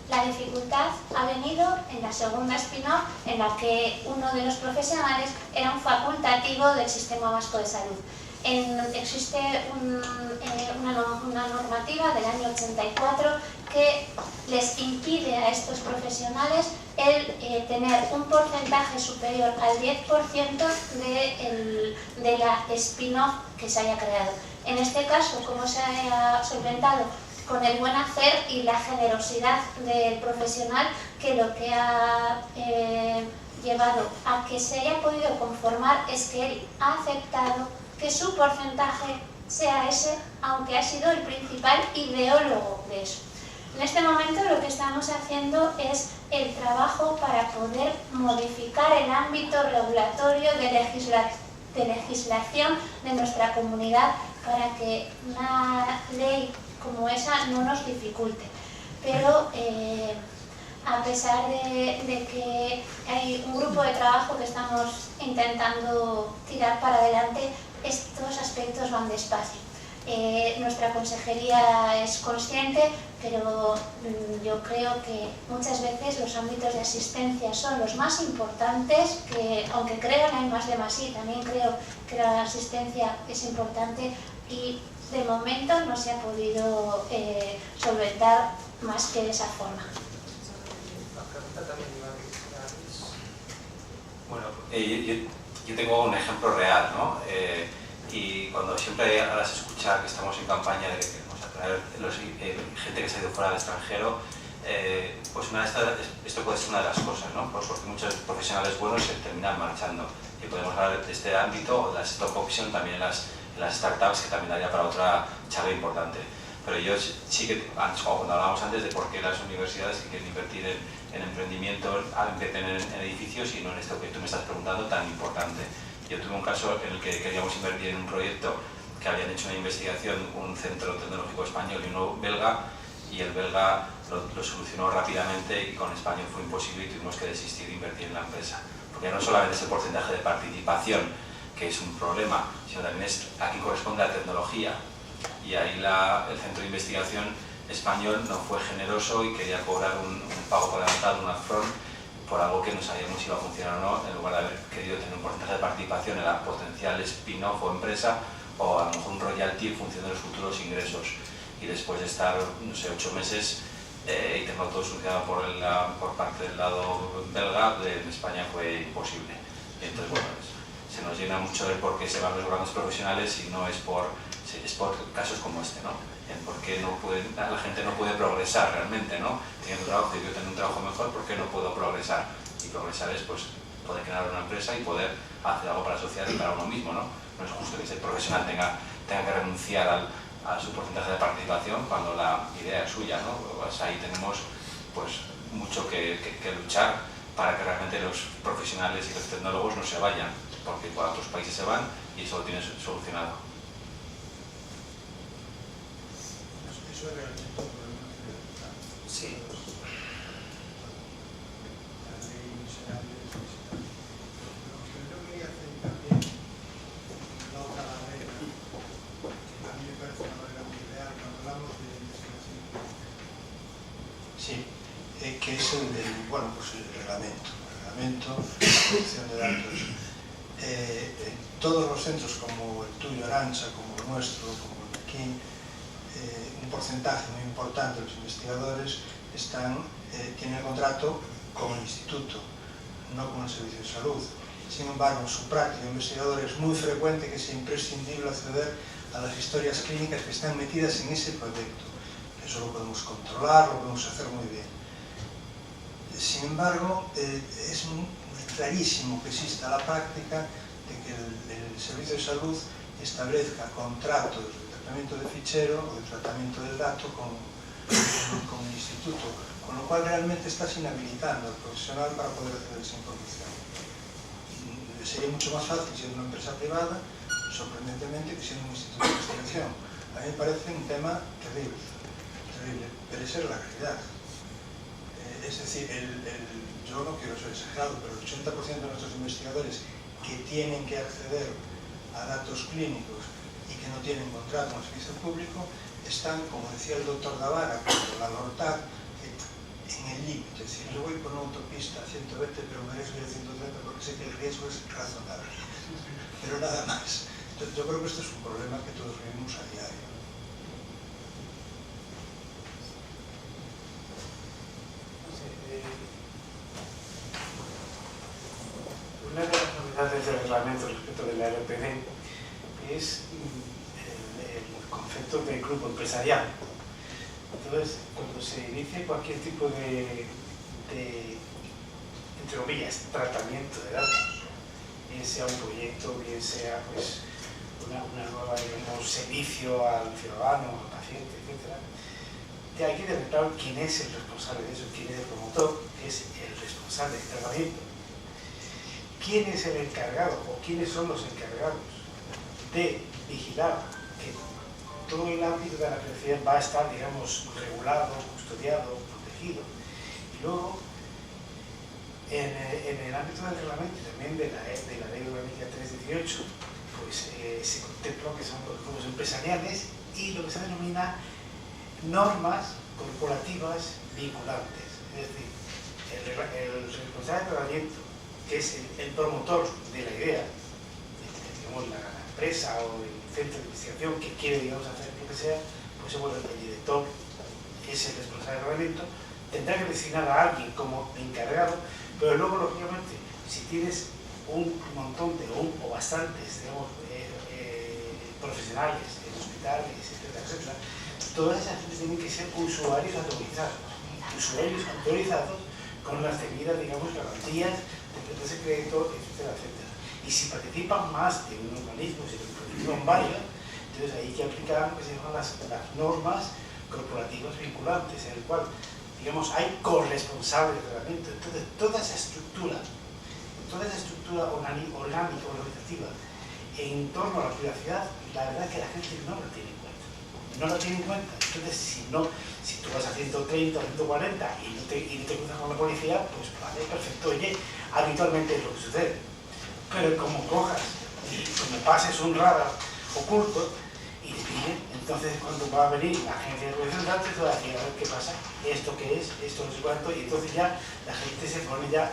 La dificultad ha venido en la segunda spin-off, en la que uno de los profesionales era un facultativo del Sistema Vasco de Salud. Existe una normativa del año 84 que les impide a estos profesionales el tener un porcentaje superior al 10% de la spin-off que se haya creado. En este caso, como se haya solventado con el buen hacer y la generosidad del profesional, que lo que ha llevado a que se haya podido conformar es que él ha aceptado que su porcentaje sea ese, aunque ha sido el principal ideólogo de eso. En este momento lo que estamos haciendo es el trabajo para poder modificar el ámbito regulatorio de legislación de nuestra comunidad para que una ley como esa no nos dificulte. Pero a pesar de que hay un grupo de trabajo que estamos intentando tirar para adelante, estos aspectos van despacio. Nuestra consejería es consciente, pero yo creo que muchas veces los ámbitos de asistencia son los más importantes, que aunque creo en el +D+I, también creo que la asistencia es importante y de momento no se ha podido solventar más que de esa forma. Bueno, yo tengo un ejemplo real, ¿no? Y cuando siempre a las escuchar que estamos en campaña de que queremos atraer gente que se ha ido fuera del extranjero, pues esto puede ser una de las cosas, ¿no? Pues porque muchos profesionales buenos se terminan marchando. Y podemos hablar de este ámbito, o de la stock option, también en las startups, que también daría para otra charla importante. Pero yo sí que, cuando hablábamos antes de por qué las universidades que quieren invertir en emprendimiento invierten en edificios y no en esto que tú me estás preguntando tan importante. Yo tuve un caso en el que queríamos invertir en un proyecto que habían hecho una investigación, un centro tecnológico español y uno belga, y el belga lo solucionó rápidamente y con español fue imposible y tuvimos que desistir de invertir en la empresa. Porque no solamente es el porcentaje de participación, que es un problema, sino también es a quién corresponde la tecnología. Y ahí el centro de investigación español no fue generoso y quería cobrar un pago por adelantado, un upfront, por algo que no sabíamos si iba a funcionar o no, en lugar de haber querido tener un porcentaje de participación en la potencial spin-off o empresa, o a lo mejor un royalty en función de los futuros ingresos. Y después de estar, no sé, 8 meses y tenerlo todo solucionado por parte del lado belga, en España fue imposible. Y entonces, bueno, se nos llena mucho de por qué se van los grandes profesionales y no es por casos como este, ¿no? En por qué la gente no puede progresar realmente, ¿no? Teniendo un trabajo, yo tengo un trabajo mejor, ¿por qué no puedo progresar? Y progresar es, pues, poder crear una empresa y poder hacer algo para la sociedad y para uno mismo, ¿no? No es justo que ese profesional tenga que renunciar a su porcentaje de participación cuando la idea es suya, ¿no? Pues ahí tenemos, pues, mucho que luchar para que realmente los profesionales y los tecnólogos no se vayan, porque a otros países se van y eso lo tienes solucionado. Eso es realmente un problema de sí. La ley miserable es miserable. Pero yo quería hacer también la otra barrera, que a mí me parece una barrera muy real cuando hablamos de investigación. Sí, que es el reglamento, la protección de datos. Todos los centros como el tuyo, Arantxa, como el nuestro, como el de aquí, un porcentaje muy importante de los investigadores tienen contrato con el instituto, no con el servicio de salud. Sin embargo, en su práctica investigadora es muy frecuente que sea imprescindible acceder a las historias clínicas que están metidas en ese proyecto. Eso lo podemos controlar, lo podemos hacer muy bien. Sin embargo, es rarísimo que exista la práctica de que el servicio de salud establezca contratos de tratamiento de fichero o de tratamiento del dato con el instituto, con lo cual realmente estás inhabilitando al profesional para poder acceder a esa información. Sería mucho más fácil siendo una empresa privada, sorprendentemente, que siendo un instituto de investigación. A mí me parece un tema terrible, pero esa es la realidad. Es decir, yo no quiero ser exagerado, pero el 80% de nuestros investigadores que tienen que acceder a datos clínicos y que no tienen contrato con el servicio público están, como decía el doctor Davara, con la NORTAD, en el límite. Es decir, yo voy por una autopista a 120, pero me arriesgo a 130 porque sé que el riesgo es razonable. Pero nada más. Yo creo que esto es un problema que todos vivimos a diario. Una de las novedades del reglamento respecto de la LPD es el concepto de grupo empresarial. Entonces, cuando se inicia cualquier tipo de entre comillas, tratamiento de datos, bien sea un proyecto, bien sea pues, una nueva, digamos, servicio al ciudadano, al paciente, etc., hay que tener claro quién es el responsable de eso, quién es el promotor, que es el responsable del tratamiento. ¿Quién es el encargado o quiénes son los encargados de vigilar que todo el ámbito de la privacidad va a estar, digamos, regulado, custodiado, protegido? Y luego, en el ámbito del reglamento y también de la ley orgánica 318, pues se contempla que son los grupos empresariales y lo que se denomina normas corporativas vinculantes. Es decir, el responsable de tratamiento, que es el promotor de la idea, digamos la empresa o el centro de investigación que quiere, digamos, hacer lo que sea, pues bueno, el director es el responsable de tratamiento, tendrá que designar a alguien como encargado, pero luego, lógicamente, si tienes un montón o bastantes, digamos, profesionales en hospitales, etcétera, etcétera, todas esas gente tienen que ser usuarios autorizados con las debidas, digamos, garantías de secreto, etcétera, etcétera. Y si participan más de un organismo, si participan varios, entonces ahí hay que aplicar lo que se llaman las normas corporativas vinculantes, en el cual, digamos, hay corresponsable de tratamiento. Entonces, toda esa estructura orgánica, organizativa, en torno a la privacidad, la verdad es que la gente no la tiene en cuenta. No la tiene en cuenta. Entonces, si tú vas a 130 o 140 y no te cruzas con la policía, pues vale, perfecto. Oye, habitualmente es lo que sucede. Pero como cojas y como pases un radar oculto y te pillen, entonces cuando va a venir la agencia de protección de datos, te va a decir, a ver qué pasa, esto qué es, esto no sé cuánto, y entonces ya la gente se pone ya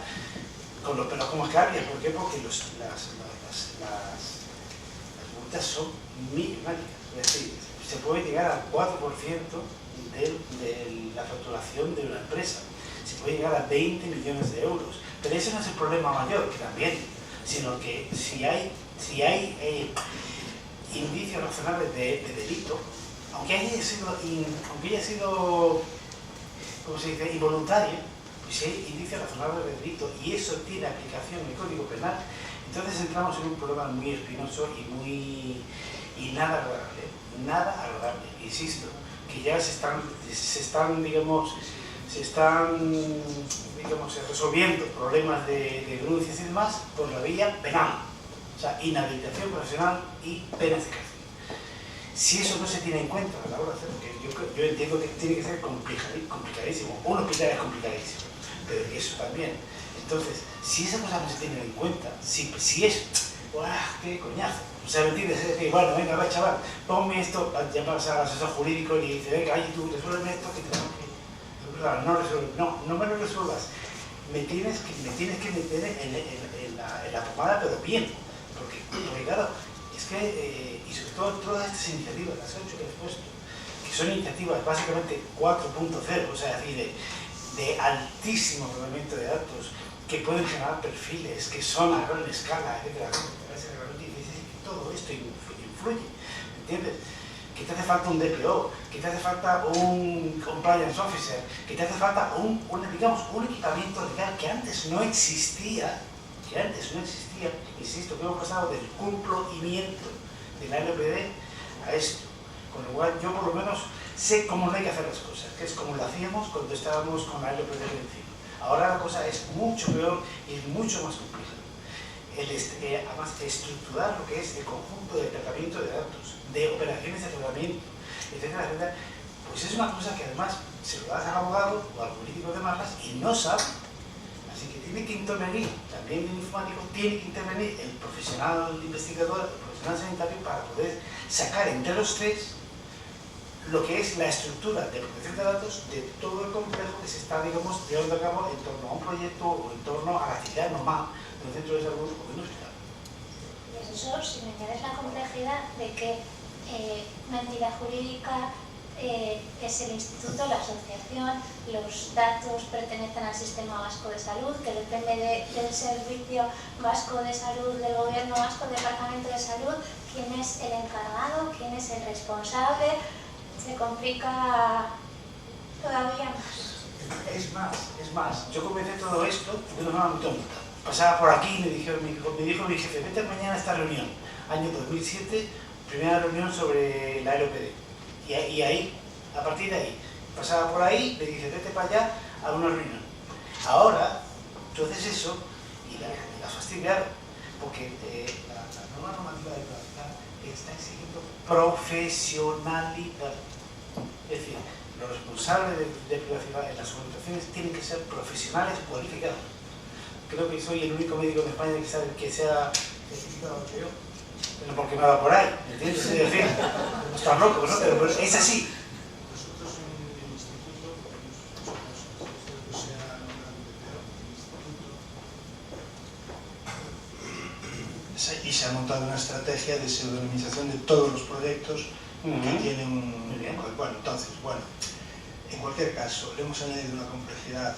con los pelos como escabias. ¿Por qué? Porque las multas son millonarias. Es decir, se puede llegar al 4% de la facturación de una empresa. Se puede llegar a 20 millones de euros. Pero ese no es el problema mayor, que también, sino que si hay indicios razonables de delito, aunque haya sido, ¿cómo se dice?, involuntario, pues si hay indicios razonables de delito y eso tiene aplicación en el Código Penal, entonces entramos en un problema muy espinoso y nada agradable, insisto, que ya se están resolviendo problemas de denuncias y demás por la vía penal, o sea, inhabilitación profesional y penas de cárcel. Si eso no se tiene en cuenta a la hora de hacerlo, que yo entiendo que tiene que ser complicadísimo, un hospital es complicadísimo, pero eso también. Entonces, si esas cosas no se tienen en cuenta, si es, ¡guau, qué coñazo! O sea, ¿me entiendes? Es decir, bueno, venga, va, chaval, ponme esto, ya pasa al asesor jurídico y le dice, venga, ay, tú resuélveme esto que tengo que... No me lo resuelvas. Me tienes que meter en la pomada, pero bien. Porque claro, es que, y sobre todo todas estas iniciativas, las 8 que he puesto, que son iniciativas básicamente 4.0, o sea, decir, de altísimo tratamiento de datos, que pueden generar perfiles, que son a gran escala, etcétera, todo esto influye, ¿me entiendes? Que te hace falta un DPO, que te hace falta un compliance officer, que te hace falta un equipamiento legal que antes no existía, insisto, que hemos pasado del cumplimiento de la LPD a esto, con lo cual yo por lo menos sé cómo no hay que hacer las cosas, que es como lo hacíamos cuando estábamos con la LPD encima. Ahora la cosa es mucho peor y es mucho más compleja. Además, estructurar lo que es el conjunto de tratamiento de datos, de operaciones de tratamiento, etcétera, etcétera, pues es una cosa que además se lo das al abogado o al político de masas y no sabe. Así que tiene que intervenir, también el informático, tiene que intervenir el profesional investigador, el profesional sanitario para poder sacar entre los tres lo que es la estructura de protección de datos de todo el complejo que se está, digamos, llevando a cabo en torno a un proyecto o en torno a la actividad normal de un centro de salud o de un hospital. Y eso, si me añades la complejidad de que una entidad jurídica es el instituto, la asociación, los datos pertenecen al Sistema Vasco de Salud, que depende del Servicio Vasco de Salud, del Gobierno Vasco, del Departamento de Salud, quién es el encargado, quién es el responsable, se complica todavía más. Es más, yo comencé todo esto de una forma muy tonta. Pasaba por aquí y me dijo mi jefe, vete mañana a esta reunión, año 2007, primera reunión sobre la LOPD. Y ahí, a partir de ahí, pasaba por ahí, le dije, vete para allá a una reunión. Ahora, tú haces eso y la fastidiado, porque la nueva normativa de privacidad está exigiendo profesionalidad. Es decir, los responsables de privacidad en las organizaciones tienen que ser profesionales cualificados. Creo que soy el único médico en España que sea certificado que yo. Pero porque me va por ahí, ¿me entiendes? Es decir, estás loco, ¿no? Pero es así. Nosotros en el instituto, desde que se ha nombrado el instituto, y se ha montado una estrategia de pseudonimización de todos los proyectos que tienen bueno, entonces, en cualquier caso, le hemos añadido una complejidad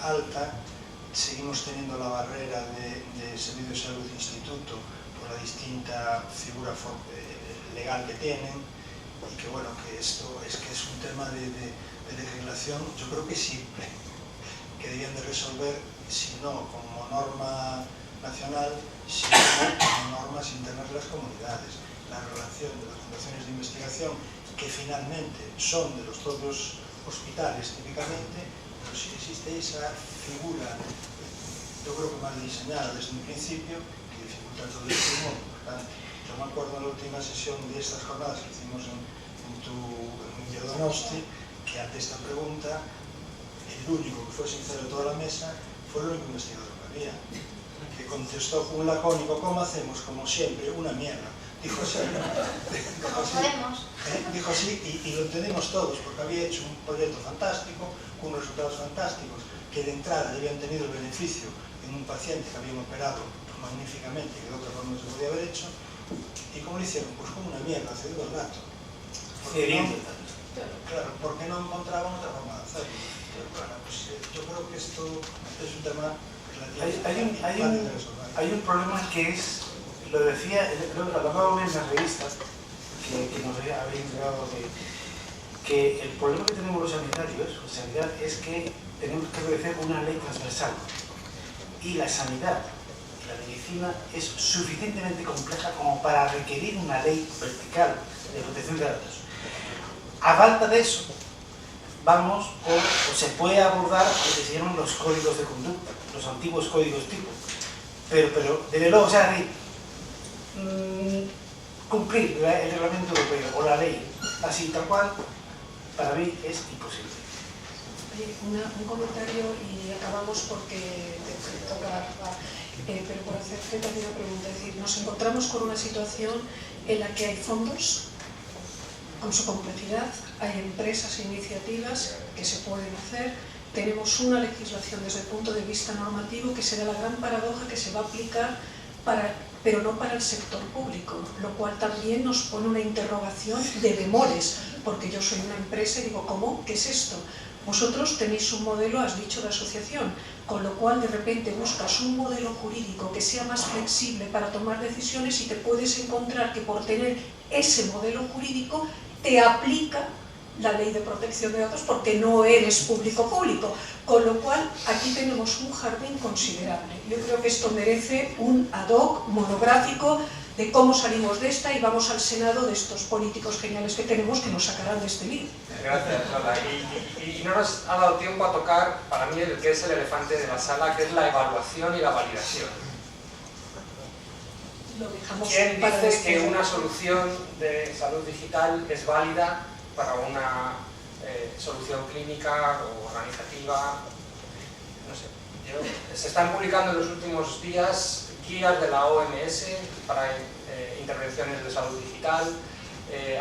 alta, seguimos teniendo la barrera de Servicio de Salud de Instituto por la distinta figura legal que tienen, y que bueno, que esto es un tema de legislación, yo creo que simple, que debían de resolver, si no como norma nacional, sino como normas internas de las comunidades. La relación de las fundaciones de investigación, que finalmente son de los propios hospitales típicamente, pero si existe esa figura, yo creo que mal diseñada desde un principio, que dificulta todo este mundo. Yo me acuerdo en la última sesión de estas jornadas que hicimos en Donosti, que ante esta pregunta, el único que fue sincero de toda la mesa fue el único investigador que había, que contestó con un lacónico, ¿cómo hacemos? Como siempre, una mierda. Dijo así, dijo así, y lo entendemos todos, porque había hecho un proyecto fantástico, con resultados fantásticos, que de entrada ya habían tenido el beneficio en un paciente que habían operado magníficamente, que de otra forma no se podía haber hecho, y ¿cómo lo hicieron? Pues como una mierda, hace todo el rato. Claro, porque no encontraban otra forma de hacerlo. Bueno, pues yo creo que esto es un tema relativamente fácil de resolver. Hay un problema que es, lo decía, lo acabo de ver en las revistas que nos había entregado, que el problema que tenemos los sanitarios, la sanidad, es que tenemos que establecer una ley transversal. Y la sanidad, la medicina, es suficientemente compleja como para requerir una ley vertical de protección de datos. A falta de eso, vamos o se puede abordar lo que se llaman los códigos de conducta, los antiguos códigos tipo. Pero desde luego, o sea, cumplir el reglamento europeo o la ley así tal cual, para mí es imposible. Un comentario y acabamos porque te toca, pero por hacerte también una pregunta. Es decir, nos encontramos con una situación en la que hay fondos con su complejidad, hay empresas e iniciativas que se pueden hacer, tenemos una legislación desde el punto de vista normativo que será la gran paradoja que se va a aplicar pero no para el sector público, lo cual también nos pone una interrogación de bemoles, porque yo soy una empresa y digo, ¿cómo? ¿Qué es esto? Vosotros tenéis un modelo, has dicho, de asociación, con lo cual de repente buscas un modelo jurídico que sea más flexible para tomar decisiones y te puedes encontrar que por tener ese modelo jurídico te aplica la ley de protección de datos porque no eres público-público, con lo cual aquí tenemos un jardín considerable. Yo creo que esto merece un ad hoc monográfico de cómo salimos de esta y vamos al Senado de estos políticos geniales que tenemos que nos sacarán de este lío. Gracias, Lola. Y no nos ha dado tiempo a tocar, para mí, el que es el elefante de la sala, que es la evaluación y la validación. ¿Quién dice que una solución de salud digital es válida para una solución clínica o organizativa, no sé. Se están publicando en los últimos días guías de la OMS para intervenciones de salud digital.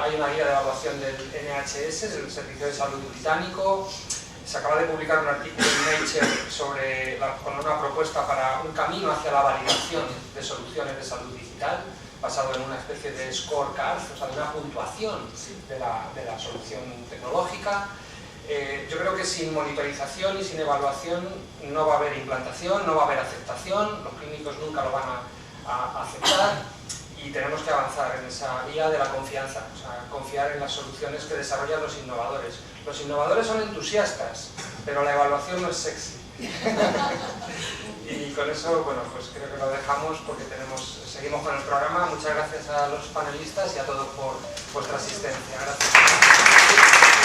Hay una guía de evaluación del NHS, del Servicio de Salud Británico. Se acaba de publicar un artículo en Nature con una propuesta para un camino hacia la validación de soluciones de salud digital, basado en una especie de scorecard, o sea, de una puntuación de la solución tecnológica. Yo creo que sin monitorización y sin evaluación no va a haber implantación, no va a haber aceptación, los clínicos nunca lo van a aceptar, y tenemos que avanzar en esa vía de la confianza, o sea, confiar en las soluciones que desarrollan los innovadores. Los innovadores son entusiastas, pero la evaluación no es sexy. Y con eso, bueno, pues creo que lo dejamos porque seguimos con el programa. Muchas gracias a los panelistas y a todos por vuestra asistencia. Gracias.